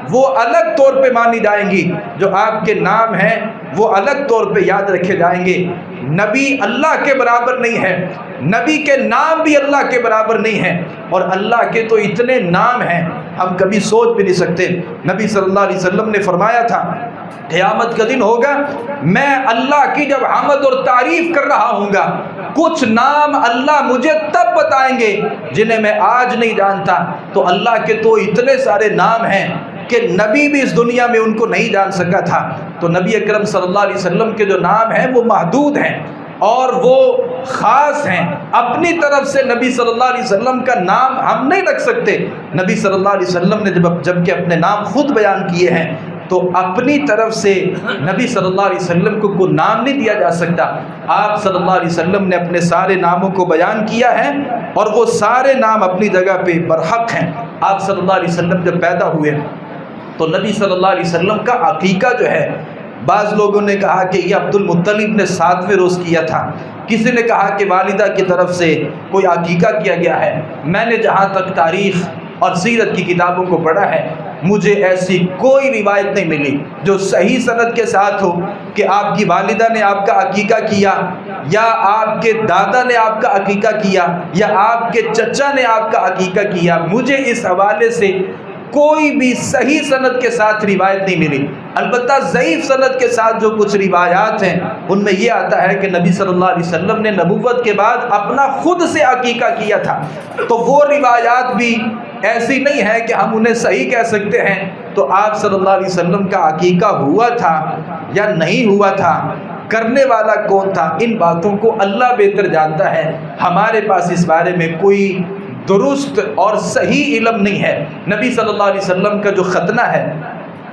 وہ الگ طور پہ مانی جائیں گی، جو آپ کے نام ہیں وہ الگ طور پہ یاد رکھے جائیں گے. نبی اللہ کے برابر نہیں ہے، نبی کے نام بھی اللہ کے برابر نہیں ہیں، اور اللہ کے تو اتنے نام ہیں ہم کبھی سوچ بھی نہیں سکتے. نبی صلی اللہ علیہ وسلم نے فرمایا تھا قیامت کا دن ہوگا، میں اللہ کی جب حمد اور تعریف کر رہا ہوں گا، کچھ نام اللہ مجھے تب بتائیں گے جنہیں میں آج نہیں جانتا. تو اللہ کے تو اتنے سارے نام ہیں کہ نبی بھی اس دنیا میں ان کو نہیں جان سکا تھا. تو نبی اکرم صلی اللہ علیہ وسلم کے جو نام ہیں وہ محدود ہیں اور وہ خاص ہیں. اپنی طرف سے نبی صلی اللہ علیہ وسلم کا نام ہم نہیں رکھ سکتے. نبی صلی اللہ علیہ وسلم نے جب کہ اپنے نام خود بیان کیے ہیں، تو اپنی طرف سے نبی صلی اللہ علیہ وسلم کو کوئی نام نہیں دیا جا سکتا. آپ صلی اللہ علیہ وسلم نے اپنے سارے ناموں کو بیان کیا ہے اور وہ سارے نام اپنی جگہ پہ برحق ہیں. آپ صلی اللہ علیہ وسلم جب پیدا ہوئے تو نبی صلی اللہ علیہ وسلم کا عقیقہ جو ہے، بعض لوگوں نے کہا کہ یہ عبد المطلب نے 7ویں روز کیا تھا، کسی نے کہا کہ والدہ کی طرف سے کوئی عقیقہ کیا گیا ہے. میں نے جہاں تک تاریخ اور سیرت کی کتابوں کو پڑھا ہے، مجھے ایسی کوئی روایت نہیں ملی جو صحیح سند کے ساتھ ہو کہ آپ کی والدہ نے آپ کا عقیقہ کیا، یا آپ کے دادا نے آپ کا عقیقہ کیا، یا آپ کے چچا نے آپ کا عقیقہ کیا. مجھے اس حوالے سے کوئی بھی صحیح سند کے ساتھ روایت نہیں ملی. البتہ ضعیف سند کے ساتھ جو کچھ روایات ہیں ان میں یہ آتا ہے کہ نبی صلی اللہ علیہ وسلم نے نبوت کے بعد اپنا خود سے عقیقہ کیا تھا. تو وہ روایات بھی ایسی نہیں ہے کہ ہم انہیں صحیح کہہ سکتے ہیں. تو آپ صلی اللہ علیہ وسلم کا عقیقہ ہوا تھا یا نہیں ہوا تھا، کرنے والا کون تھا، ان باتوں کو اللہ بہتر جانتا ہے. ہمارے پاس اس بارے میں کوئی درست اور صحیح علم نہیں ہے. نبی صلی اللہ علیہ وسلم کا جو ختنہ ہے،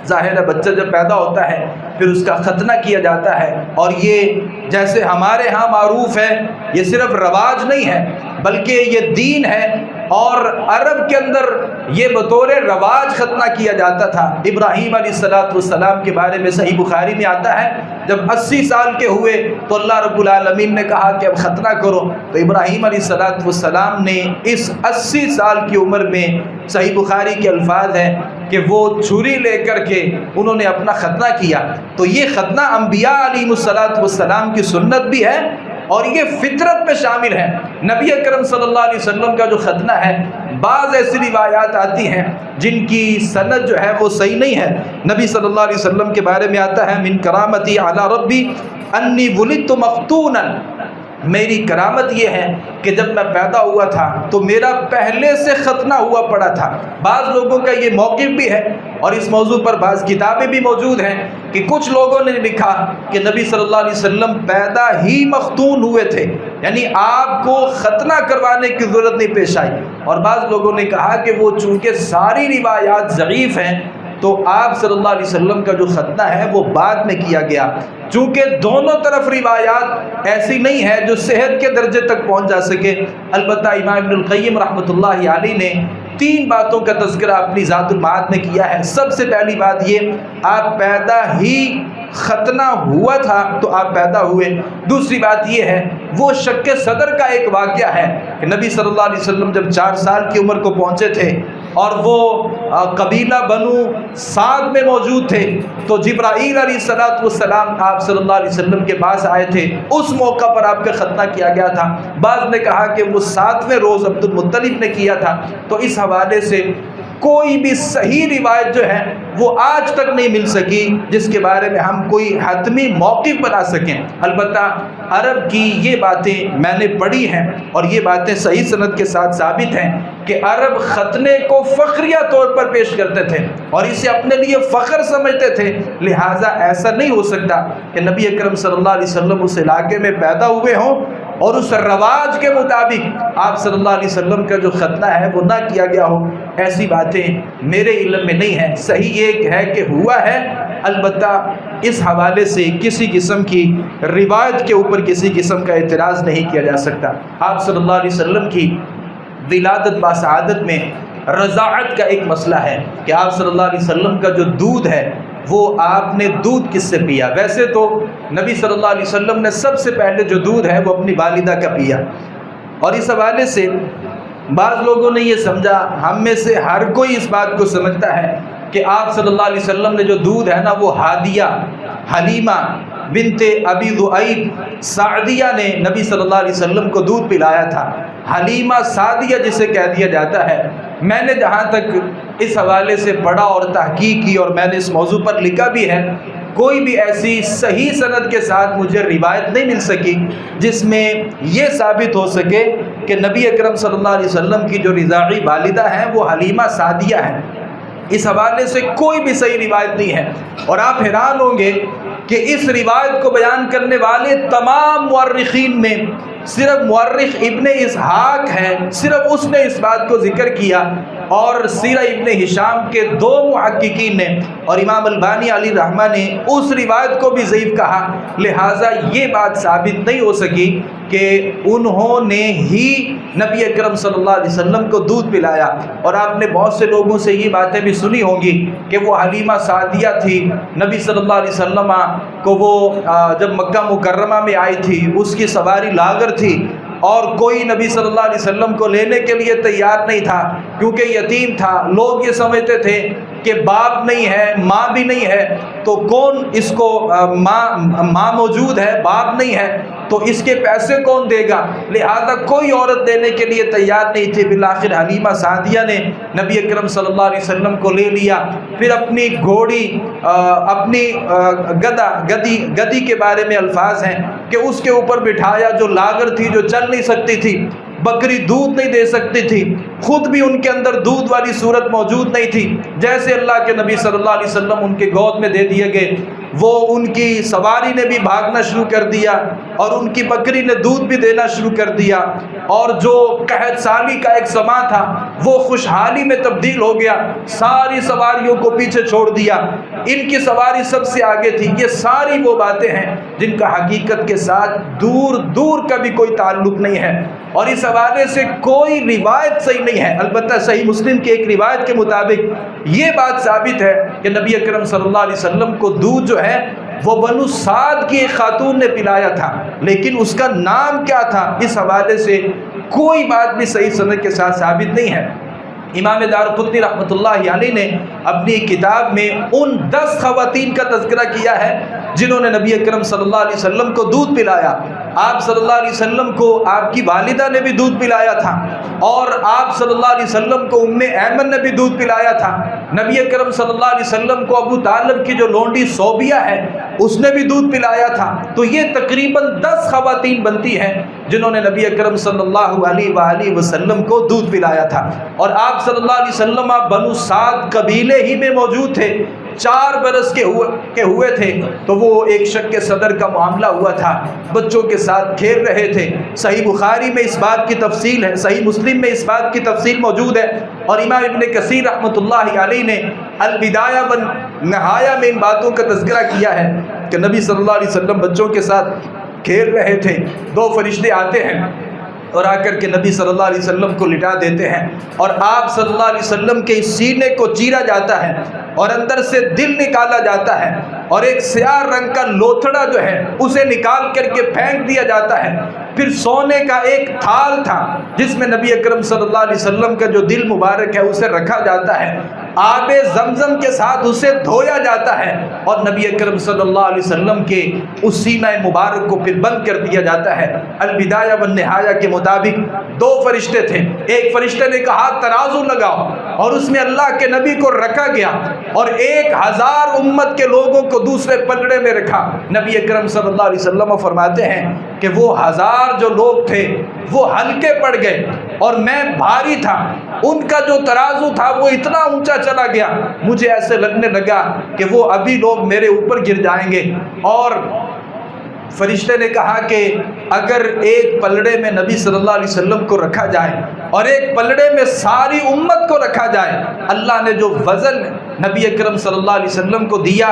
ظاہر ہے بچہ جب پیدا ہوتا ہے پھر اس کا ختنہ کیا جاتا ہے، اور یہ جیسے ہمارے ہاں معروف ہے، یہ صرف رواج نہیں ہے بلکہ یہ دین ہے. اور عرب کے اندر یہ بطور رواج ختنہ کیا جاتا تھا. ابراہیم علیہ السلام کے بارے میں صحیح بخاری میں آتا ہے، جب 80 سال کے ہوئے تو اللہ رب العالمین نے کہا کہ اب ختنہ کرو. تو ابراہیم علیہ السلام نے اس 80 سال کی عمر میں، صحیح بخاری کے الفاظ ہیں کہ وہ چھری لے کر کے انہوں نے اپنا ختنہ کیا. تو یہ ختنہ انبیاء علیہ السلام کی سنت بھی ہے اور یہ فطرت میں شامل ہے. نبی اکرم صلی اللہ علیہ وسلم کا جو ختنہ ہے، بعض ایسی روایات آتی ہیں جن کی سند جو ہے وہ صحیح نہیں ہے. نبی صلی اللہ علیہ وسلم کے بارے میں آتا ہے من کرامتی علی ربی انی ولدت مختونا، میری کرامت یہ ہے کہ جب میں پیدا ہوا تھا تو میرا پہلے سے ختنہ ہوا پڑا تھا. بعض لوگوں کا یہ موقف بھی ہے اور اس موضوع پر بعض کتابیں بھی موجود ہیں کہ کچھ لوگوں نے لکھا کہ نبی صلی اللہ علیہ وسلم پیدا ہی مختون ہوئے تھے، یعنی آپ کو ختنہ کروانے کی ضرورت نہیں پیش آئی. اور بعض لوگوں نے کہا کہ وہ چونکہ ساری روایات ضعیف ہیں تو آپ صلی اللہ علیہ وسلم کا جو ختنہ ہے وہ بعد میں کیا گیا. چونکہ دونوں طرف روایات ایسی نہیں ہے جو صحت کے درجے تک پہنچ جا سکے. البتہ امام ابن القیم رحمۃ اللہ علیہ نے 3 باتوں کا تذکرہ اپنی ذات المعاد میں کیا ہے. سب سے پہلی بات یہ، آپ پیدا ہی ختنہ ہوا تھا تو آپ پیدا ہوئے. دوسری بات یہ ہے، وہ شق صدر کا ایک واقعہ ہے کہ نبی صلی اللہ علیہ وسلم جب 4 سال کی عمر کو پہنچے تھے اور وہ قبیلہ بنو سعد میں موجود تھے، تو جبرائیل علیہ السلام آپ صلی اللہ علیہ وسلم کے پاس آئے تھے. اس موقع پر آپ کا ختنہ کیا گیا تھا. بعض نے کہا کہ وہ 7ویں روز عبد المطلب نے کیا تھا. تو اس حوالے سے کوئی بھی صحیح روایت جو ہے وہ آج تک نہیں مل سکی جس کے بارے میں ہم کوئی حتمی موقف بنا سکیں. البتہ عرب کی یہ باتیں میں نے پڑھی ہیں اور یہ باتیں صحیح سند کے ساتھ ثابت ہیں کہ عرب ختنے کو فخریہ طور پر پیش کرتے تھے اور اسے اپنے لیے فخر سمجھتے تھے. لہٰذا ایسا نہیں ہو سکتا کہ نبی اکرم صلی اللہ علیہ وسلم اس علاقے میں پیدا ہوئے ہوں اور اس رواج کے مطابق آپ صلی اللہ علیہ وسلم کا جو ختنہ ہے وہ نہ کیا گیا ہو. ایسی باتیں میرے علم میں نہیں ہیں. صحیح ایک ہے کہ ہوا ہے، البتہ اس حوالے سے کسی قسم کی روایت کے اوپر کسی قسم کا اعتراض نہیں کیا جا سکتا. آپ صلی اللہ علیہ وسلم کی ولادت باسعادت میں رضاعت کا ایک مسئلہ ہے کہ آپ صلی اللہ علیہ وسلم کا جو دودھ ہے وہ آپ نے دودھ کس سے پیا؟ ویسے تو نبی صلی اللہ علیہ وسلم نے سب سے پہلے جو دودھ ہے وہ اپنی والدہ کا پیا، اور اس حوالے سے بعض لوگوں نے یہ سمجھا، ہم میں سے ہر کوئی اس بات کو سمجھتا ہے کہ آپ صلی اللہ علیہ وسلم نے جو دودھ ہے نا وہ ہادیہ حلیمہ بنت ابی ذؤیب سعدیہ نے نبی صلی اللہ علیہ وسلم کو دودھ پلایا تھا، حلیمہ سعدیہ جسے کہہ دیا جاتا ہے۔ میں نے جہاں تک اس حوالے سے پڑھا اور تحقیق کی اور میں نے اس موضوع پر لکھا بھی ہے، کوئی بھی ایسی صحیح سند کے ساتھ مجھے روایت نہیں مل سکی جس میں یہ ثابت ہو سکے کہ نبی اکرم صلی اللہ علیہ وسلم کی جو رضاعی والدہ ہیں وہ حلیمہ سعدیہ ہیں۔ اس حوالے سے کوئی بھی صحیح روایت نہیں ہے، اور آپ حیران ہوں گے کہ اس روایت کو بیان کرنے والے تمام مورخین میں صرف مورخ ابن اسحاق ہے، صرف اس نے اس بات کو ذکر کیا، اور سیرہ ابن ہشام کے 2 محققین نے اور امام البانی علیہ رحمہ نے اس روایت کو بھی ضعیف کہا، لہٰذا یہ بات ثابت نہیں ہو سکی کہ انہوں نے ہی نبی اکرم صلی اللہ علیہ وسلم کو دودھ پلایا۔ اور آپ نے بہت سے لوگوں سے یہ باتیں بھی سنی ہوں گی کہ وہ حلیمہ سعدیہ تھی، نبی صلی اللہ علیہ وسلم کو وہ جب مکہ مکرمہ میں آئی تھی اس کی سواری لاغر تھی، اور کوئی نبی صلی اللہ علیہ وسلم کو لینے کے لیے تیار نہیں تھا کیونکہ یتیم تھا۔ لوگ یہ سمجھتے تھے کہ باپ نہیں ہے، ماں بھی نہیں ہے، تو کون اس کو ماں موجود ہے، باپ نہیں ہے، تو اس کے پیسے کون دے گا؟ لہذا کوئی عورت دینے کے لیے تیار نہیں تھی۔ بالآخر حلیمہ سعدیہ نے نبی اکرم صلی اللہ علیہ وسلم کو لے لیا، پھر اپنی گھوڑی اپنی گدی کے بارے میں الفاظ ہیں کہ اس کے اوپر بٹھایا، جو لاغر تھی، جو چل نہیں سکتی تھی، بکری دودھ نہیں دے سکتی تھی، خود بھی ان کے اندر دودھ والی صورت موجود نہیں تھی، جیسے اللہ کے نبی صلی اللہ علیہ وسلم ان کے گود میں دے دیے گئے، وہ ان کی سواری نے بھی بھاگنا شروع کر دیا اور ان کی بکری نے دودھ بھی دینا شروع کر دیا، اور جو قحط سالی کا ایک سما تھا وہ خوشحالی میں تبدیل ہو گیا، ساری سواریوں کو پیچھے چھوڑ دیا، ان کی سواری سب سے آگے تھی۔ یہ ساری وہ باتیں ہیں جن کا حقیقت کے ساتھ دور دور کا بھی کوئی تعلق نہیں ہے، اور اس حوالے سے کوئی روایت صحیح نہیں ہے۔ البتہ صحیح مسلم کی ایک روایت کے مطابق یہ بات ثابت ہے کہ نبی اکرم صلی اللہ علیہ وسلم کو دودھ جو ہے وہ بنو سعد کی ایک خاتون نے پلایا تھا، لیکن اس کا نام کیا تھا اس حوالے سے کوئی بات بھی صحیح سند کے ساتھ ثابت نہیں ہے۔ امام دارقطنی رحمۃ اللہ علیہ نے اپنی کتاب میں ان 10 خواتین کا تذکرہ کیا ہے جنہوں نے نبی اکرم صلی اللہ علیہ وسلم کو دودھ پلایا۔ آپ صلی اللہ علیہ وسلم کو آپ کی والدہ نے بھی دودھ پلایا تھا، اور آپ صلی اللہ علیہ وسلم کو ام ایمن نے بھی دودھ پلایا تھا۔ نبی اکرم صلی اللہ علیہ وسلم کو ابو طالب کی جو لونڈی صوبیہ ہے اس نے بھی دودھ پلایا تھا۔ تو یہ تقریباً 10 خواتین بنتی ہیں جنہوں نے نبی اکرم صلی اللہ علیہ وآلہ وسلم کو دودھ پلایا تھا، اور آپ صلی اللہ علیہ وسلم بنو سعد قبیلے ہی میں موجود تھے، 4 برس کے ہوئے تھے، تو وہ ایک شق صدر کا معاملہ ہوا تھا، بچوں کے ساتھ کھیل رہے تھے۔ صحیح بخاری میں اس بات کی تفصیل ہے، صحیح مسلم میں اس بات کی تفصیل موجود ہے، اور امام ابن کثیر رحمۃ اللہ علیہ نے البدایہ والنہایہ میں ان باتوں کا تذکرہ کیا ہے کہ نبی صلی اللہ علیہ وسلم بچوں کے ساتھ کھیل رہے تھے، 2 فرشتے آتے ہیں اور آ کر کے نبی صلی اللہ علیہ وسلم کو لٹا دیتے ہیں، اور آپ صلی اللہ علیہ وسلم کے سینے کو چیرا جاتا ہے اور اندر سے دل نکالا جاتا ہے، اور ایک سیاہ رنگ کا لوتھڑا جو ہے اسے نکال کر کے پھینک دیا جاتا ہے۔ پھر سونے کا ایک تھال تھا جس میں نبی اکرم صلی اللہ علیہ وسلم کا جو دل مبارک ہے اسے رکھا جاتا ہے، آب زمزم کے ساتھ اسے دھویا جاتا ہے، اور نبی اکرم صلی اللہ علیہ وسلم کے اس سینہ مبارک کو پھر بند کر دیا جاتا ہے۔ البدایہ والنہایہ کے مطابق 2 فرشتے تھے، ایک فرشتے نے کہا ترازو لگاؤ، اور اس میں اللہ کے نبی کو رکھا گیا، اور 1000 امت کے لوگوں کو دوسرے پلڑے میں رکھا۔ نبی اکرم صلی اللہ علیہ وسلم فرماتے ہیں کہ وہ 1000 جو لوگ تھے وہ ہلکے پڑ گئے اور میں بھاری تھا، ان کا جو ترازو تھا وہ اتنا اونچا چلا گیا، مجھے ایسے لگنے لگا کہ وہ ابھی لوگ میرے اوپر گر جائیں گے۔ اور فرشتے نے کہا کہ اگر ایک پلڑے میں نبی صلی اللہ علیہ وسلم کو رکھا جائے اور ایک پلڑے میں ساری امت کو رکھا جائے، اللہ نے جو وزن نبی اکرم صلی اللہ علیہ وسلم کو دیا،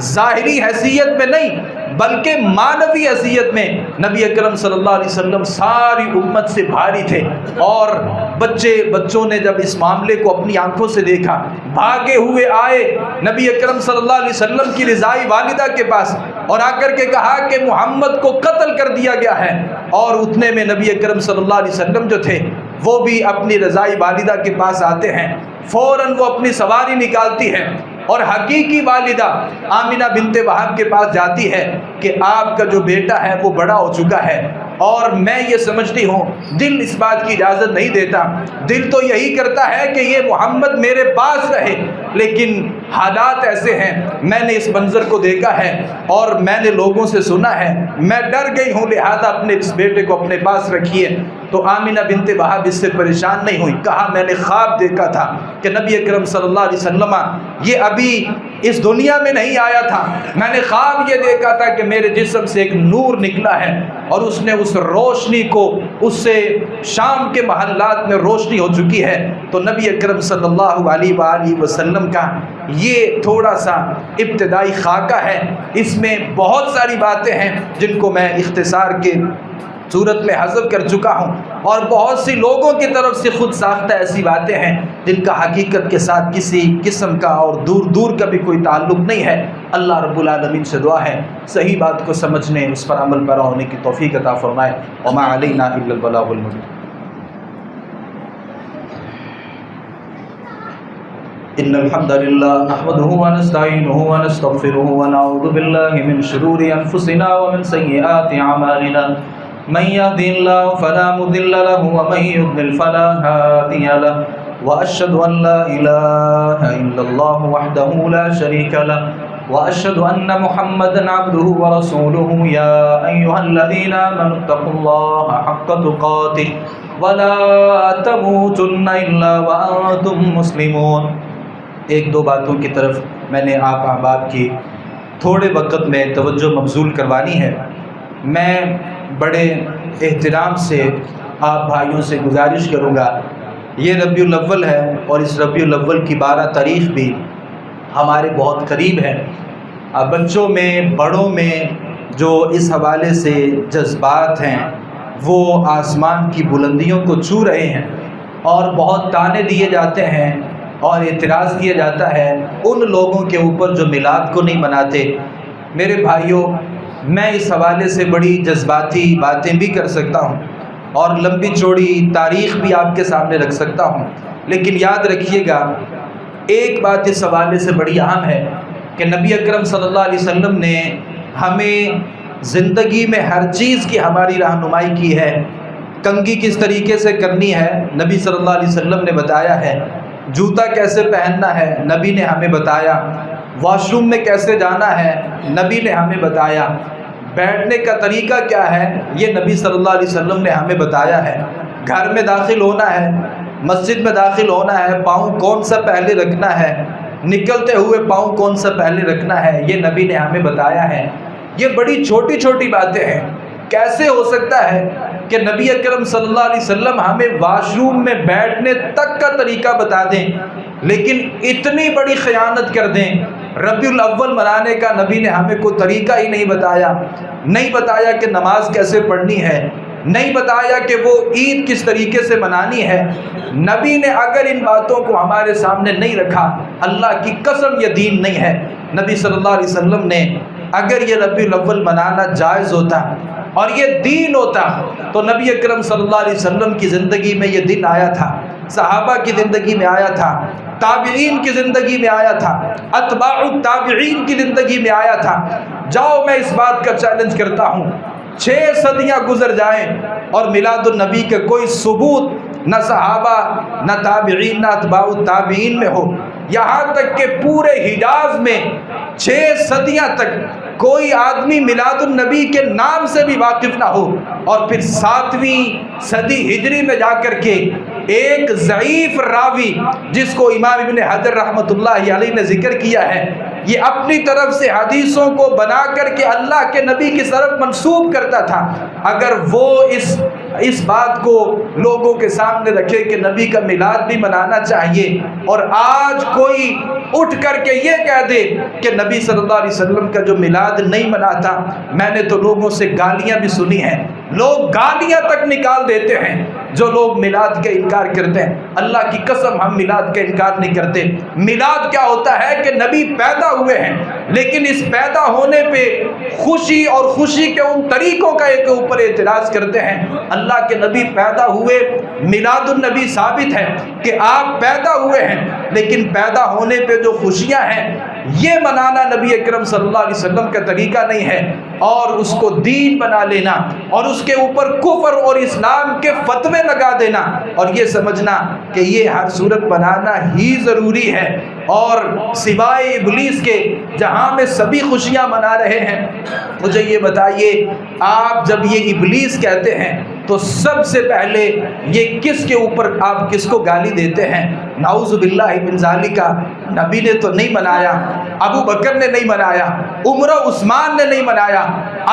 ظاہری حیثیت میں نہیں بلکہ معنوی حیثیت میں نبی اکرم صلی اللہ علیہ وسلم ساری امت سے بھاری تھے، اور بچوں نے جب اس معاملے کو اپنی آنکھوں سے دیکھا، بھاگے ہوئے آئے نبی اکرم صلی اللہ علیہ وسلم کی رضائی والدہ کے پاس اور آ کر کے کہا کہ محمد کو قتل کر دیا گیا ہے، اور اتنے میں نبی اکرم صلی اللہ علیہ وسلم جو تھے وہ بھی اپنی رضائی والدہ کے پاس آتے ہیں، فوراً وہ اپنی سواری نکالتی ہے اور حقیقی والدہ آمنہ بنت وہب کے پاس جاتی ہے کہ آپ کا جو بیٹا ہے وہ بڑا ہو چکا ہے، اور میں یہ سمجھتی ہوں دل اس بات کی اجازت نہیں دیتا، دل تو یہی کرتا ہے کہ یہ محمد میرے پاس رہے، لیکن حالات ایسے ہیں، میں نے اس منظر کو دیکھا ہے اور میں نے لوگوں سے سنا ہے، میں ڈر گئی ہوں، لہذا اپنے اس بیٹے کو اپنے پاس رکھیے۔ تو آمنہ بنت وہب اس سے پریشان نہیں ہوئی، کہا میں نے خواب دیکھا تھا کہ نبی اکرم صلی اللہ علیہ وسلم یہ ابھی اس دنیا میں نہیں آیا تھا، میں نے خواب یہ دیکھا تھا کہ میرے جسم سے ایک نور نکلا ہے اور اس نے اس روشنی کو، اس سے شام کے محلات میں روشنی ہو چکی ہے۔ تو نبی اکرم صلی اللہ علیہ وآلہ وسلم کا یہ تھوڑا سا ابتدائی خاکہ ہے، اس میں بہت ساری باتیں ہیں جن کو میں اختصار کے صورت میں حذف کر چکا ہوں، اور بہت سی لوگوں کی طرف سے خود ساختہ ایسی باتیں ہیں جن کا حقیقت کے ساتھ کسی قسم کا اور دور دور کا بھی کوئی تعلق نہیں ہے۔ اللہ رب العالمین سے دعا ہے صحیح بات کو سمجھنے، اس پر عمل پیرا ہونے کی توفیق عطا فرمائے۔ وما علینا الا البلاغ المبین۔ ان الحمد للہ نحمده ونستعینه ونستغفره ونعوذ باللہ من شرور انفسنا ومن سیئات اعمالنا، من يهد الله فلا مضل له ومن يضلل فلا هادي له، واشهد ان لا اله الا الله وحده لا شريك له، واشهد ان محمدا عبده ورسوله، يا ايها الذين امنوا اتقوا الله حق تقاته ولا تموتن الا وانتم مسلمون۔ ایک دو باتوں کی طرف میں نے آپ احباب کی تھوڑے وقت میں توجہ مبذول کروانی ہے۔ میں بڑے احترام سے آپ بھائیوں سے گزارش کروں گا، یہ ربیع الاول ہے اور اس ربیع الاول کی 12 تاریخ بھی ہمارے بہت قریب ہے۔ بچوں میں، بڑوں میں جو اس حوالے سے جذبات ہیں وہ آسمان کی بلندیوں کو چھو رہے ہیں، اور بہت طعنے دیے جاتے ہیں اور اعتراض کیا جاتا ہے ان لوگوں کے اوپر جو میلاد کو نہیں مناتے۔ میرے بھائیوں، میں اس حوالے سے بڑی جذباتی باتیں بھی کر سکتا ہوں اور لمبی چوڑی تاریخ بھی آپ کے سامنے رکھ سکتا ہوں، لیکن یاد رکھیے گا ایک بات اس حوالے سے بڑی اہم ہے کہ نبی اکرم صلی اللہ علیہ وسلم نے ہمیں زندگی میں ہر چیز کی ہماری رہنمائی کی ہے۔ کنگھی کس طریقے سے کرنی ہے نبی صلی اللہ علیہ وسلم نے بتایا ہے، جوتا کیسے پہننا ہے نبی نے ہمیں بتایا، واش روم میں کیسے جانا ہے نبی نے ہمیں بتایا، بیٹھنے کا طریقہ کیا ہے یہ نبی صلی اللہ علیہ وسلم نے ہمیں بتایا ہے، گھر میں داخل ہونا ہے، مسجد میں داخل ہونا ہے، پاؤں کون سا پہلے رکھنا ہے، نکلتے ہوئے پاؤں کون سا پہلے رکھنا ہے، یہ نبی نے ہمیں بتایا ہے۔ یہ بڑی چھوٹی چھوٹی باتیں ہیں، کیسے ہو سکتا ہے کہ نبی اکرم صلی اللہ علیہ وسلم ہمیں واش روم میں بیٹھنے تک کا طریقہ بتا دیں، لیکن اتنی بڑی خیانت کر دیں، ربیع الاول منانے کا نبی نے ہمیں کوئی طریقہ ہی نہیں بتایا، نہیں بتایا کہ نماز کیسے پڑھنی ہے، نہیں بتایا کہ وہ عید کس طریقے سے منانی ہے۔ نبی نے اگر ان باتوں کو ہمارے سامنے نہیں رکھا، اللہ کی قسم یہ دین نہیں ہے۔ نبی صلی اللہ علیہ وسلم نے اگر یہ ربیع الاول منانا جائز ہوتا اور یہ دین ہوتا تو نبی اکرم صلی اللہ علیہ وسلم کی زندگی میں یہ دن آیا تھا، صحابہ کی زندگی میں آیا تھا، تابعین کی زندگی میں آیا تھا، اتباع التابعین کی زندگی میں آیا تھا۔ جاؤ میں اس بات کا چیلنج کرتا ہوں، 6 صدیاں گزر جائیں اور میلاد النبی کا کوئی ثبوت نہ صحابہ، نہ تابعین، نہ اتباع التابعین میں ہو، یہاں تک کہ پورے حجاز میں 6 صدیاں تک کوئی آدمی میلاد النبی کے نام سے بھی واقف نہ ہو، اور پھر 7ویں صدی ہجری میں جا کر کے ایک ضعیف راوی جس کو امام ابن حجر رحمۃ اللہ علیہ نے ذکر کیا ہے، یہ اپنی طرف سے حدیثوں کو بنا کر کے اللہ کے نبی کی طرف منسوب کرتا تھا، اگر وہ اس اس بات کو لوگوں کے سامنے رکھے کہ نبی کا میلاد بھی منانا چاہیے، اور آج کوئی اٹھ کر کے یہ کہہ دے کہ نبی صلی اللہ علیہ وسلم کا جو میلاد نہیں مناتا، میں نے تو لوگوں سے گالیاں بھی سنی ہیں، لوگ گالیاں تک نکال دیتے ہیں جو لوگ میلاد کا انکار کرتے ہیں۔ اللہ کی قسم ہم میلاد کا انکار نہیں کرتے۔ میلاد کیا ہوتا ہے کہ نبی پیدا ہوئے ہیں، لیکن اس پیدا ہونے پہ خوشی اور خوشی کے ان طریقوں کا ایک اوپر اعتراض کرتے ہیں۔ اللہ کے نبی پیدا ہوئے، میلاد النبی ثابت ہے کہ آپ پیدا ہوئے ہیں، لیکن پیدا ہونے پہ جو خوشیاں ہیں یہ منانا نبی اکرم صلی اللہ علیہ وسلم کا طریقہ نہیں ہے، اور اس کو دین بنا لینا اور اس کے اوپر کفر اور اسلام کے فتوے لگا دینا اور یہ سمجھنا کہ یہ ہر صورت بنانا ہی ضروری ہے، اور سوائے ابلیس کے جہاں میں سبھی خوشیاں منا رہے ہیں۔ مجھے یہ بتائیے، آپ جب یہ ابلیس کہتے ہیں تو سب سے پہلے یہ کس کے اوپر آپ کس کو گالی دیتے ہیں؟ نعوذ باللہ من ذالک، نبی نے تو نہیں منایا، ابو بکر نے نہیں منایا، عمر و عثمان نے نہیں منایا،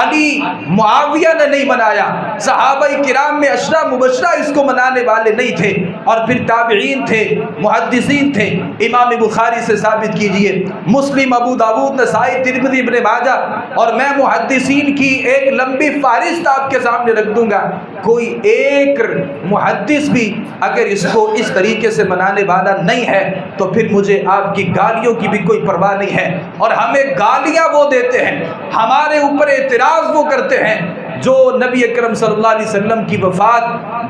علی معاویہ نے نہیں منایا، صحابہ کرام میں عشرہ مبشرہ اس کو منانے والے نہیں تھے، اور پھر تابعین تھے، محدثین تھے۔ امام بخاری سے ثابت کیجئے، مسلم، ابو داؤد، نسائی، ترمذی، ابن ماجہ، اور میں محدثین کی ایک لمبی فہرست آپ کے سامنے رکھ دوں گا، کوئی ایک محدث بھی اگر اس کو اس طریقے سے منانے والا نہیں ہے تو پھر مجھے آپ کی گالیوں کی بھی کوئی پرواہ نہیں ہے، اور ہمیں گالیاں وہ دیتے ہیں، ہمارے اوپر اعتراض وہ کرتے ہیں جو نبی اکرم صلی اللہ علیہ وسلم کی وفات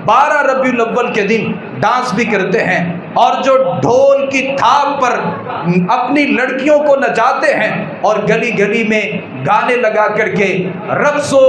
12 ربیع الاول کے دن ڈانس بھی کرتے ہیں، اور جو ڈھول کی تھاپ پر اپنی لڑکیوں کو نچاتے ہیں اور گلی گلی میں گانے لگا کر کے رقص و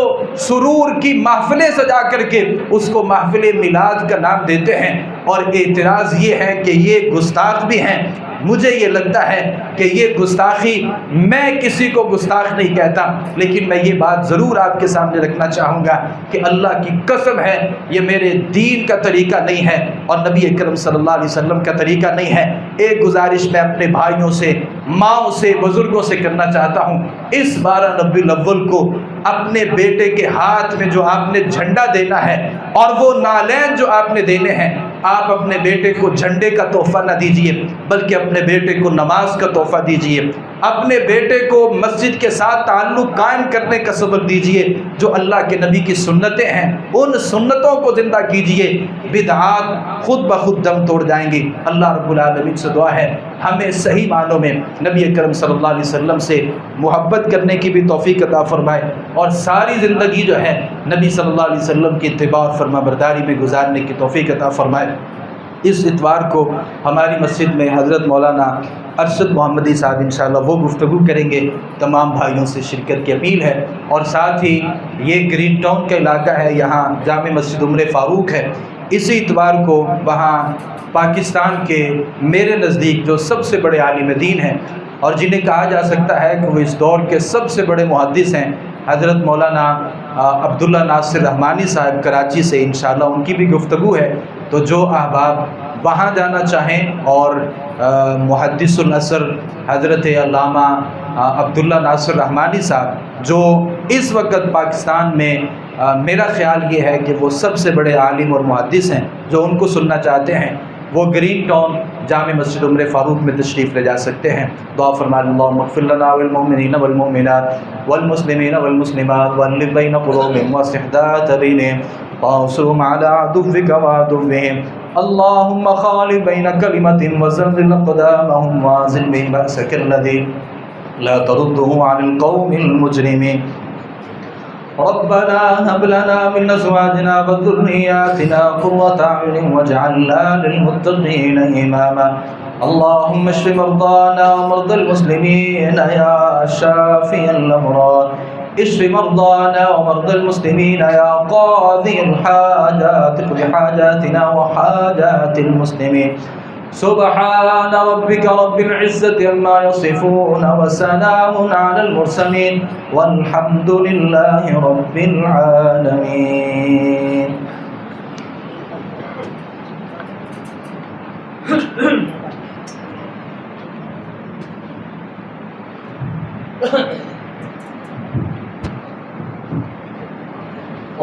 سرور کی محفلیں سجا کر کے اس کو محفل میلاد کا نام دیتے ہیں، اور اعتراض یہ ہے کہ یہ گستاخ بھی ہیں۔ مجھے یہ لگتا ہے کہ یہ گستاخی، میں کسی کو گستاخ نہیں کہتا، لیکن میں یہ بات ضرور آپ کے سامنے رکھنا چاہوں گا کہ اللہ کی قسم ہے یہ میرے دین کا طریقہ نہیں ہے اور نبی اکرم صلی اللہ علیہ وسلم کا طریقہ نہیں ہے۔ ایک گزارش میں اپنے بھائیوں سے، ماؤں سے، بزرگوں سے کرنا چاہتا ہوں، اس 12 ربیع الاول کو اپنے بیٹے کے ہاتھ میں جو آپ نے جھنڈا دینا ہے اور وہ نالین جو آپ نے دینے ہیں، آپ اپنے بیٹے کو جھنڈے کا تحفہ نہ دیجئے بلکہ اپنے بیٹے کو نماز کا تحفہ دیجئے، اپنے بیٹے کو مسجد کے ساتھ تعلق قائم کرنے کا سبق دیجئے، جو اللہ کے نبی کی سنتیں ہیں ان سنتوں کو زندہ کیجئے، بدعات خود بخود دم توڑ جائیں گی۔ اللہ رب العالمین سے دعا ہے ہمیں صحیح معنوں میں نبی اکرم صلی اللہ علیہ وسلم سے محبت کرنے کی بھی توفیق عطا فرمائے، اور ساری زندگی جو ہے نبی صلی اللہ علیہ وسلم کی اتباع اور فرما برداری میں گزارنے کی توفیق عطا فرمائے۔ اس اتوار کو ہماری مسجد میں حضرت مولانا ارشد محمدی صاحب انشاءاللہ وہ گفتگو کریں گے، تمام بھائیوں سے شرکت کی اپیل ہے، اور ساتھ ہی یہ گرین ٹاؤن کا علاقہ ہے، یہاں جامع مسجد عمر فاروق ہے، اسی اتوار کو وہاں پاکستان کے میرے نزدیک جو سب سے بڑے عالم دین ہیں اور جنہیں کہا جا سکتا ہے کہ وہ اس دور کے سب سے بڑے محدث ہیں، حضرت مولانا عبداللہ ناصر رحمانی صاحب کراچی سے انشاءاللہ ان کی بھی گفتگو ہے، تو جو احباب وہاں جانا چاہیں اور محدث العصر حضرت علامہ عبداللہ ناصر رحمانی صاحب جو اس وقت پاکستان میں میرا خیال یہ ہے کہ وہ سب سے بڑے عالم اور محدث ہیں، جو ان کو سننا چاہتے ہیں وہ گرین ٹاؤن جامع مسجد عمر فاروق میں تشریف لے جا سکتے ہیں۔ دعا فرمائیں اللہم اغفر لنا والمؤمنین والمؤمنات والمسلمین والمسلمات والف بین قلوبہم واصلح ذات بینہم وانصرهم علی عدوک وعدوہم اللہم خالف بین کلمتہم وزلزل اقدامہم وانزل بہم بأسک الذی لا ترده عن القوم المجرمین ربنا هب لنا من ازواجنا وذرياتنا قرة اعين واجعلنا للمتقين اماما اللهم اشف مرضانا ومرضى المسلمين يا شافي الامراض اشف مرضانا ومرضى المسلمين يا قاضي الحاجات اقض حاجاتنا وحاجات المسلمين سبحان ربك رب العزة عما يصفون وسلام على المرسلين والحمد لله رب العالمين۔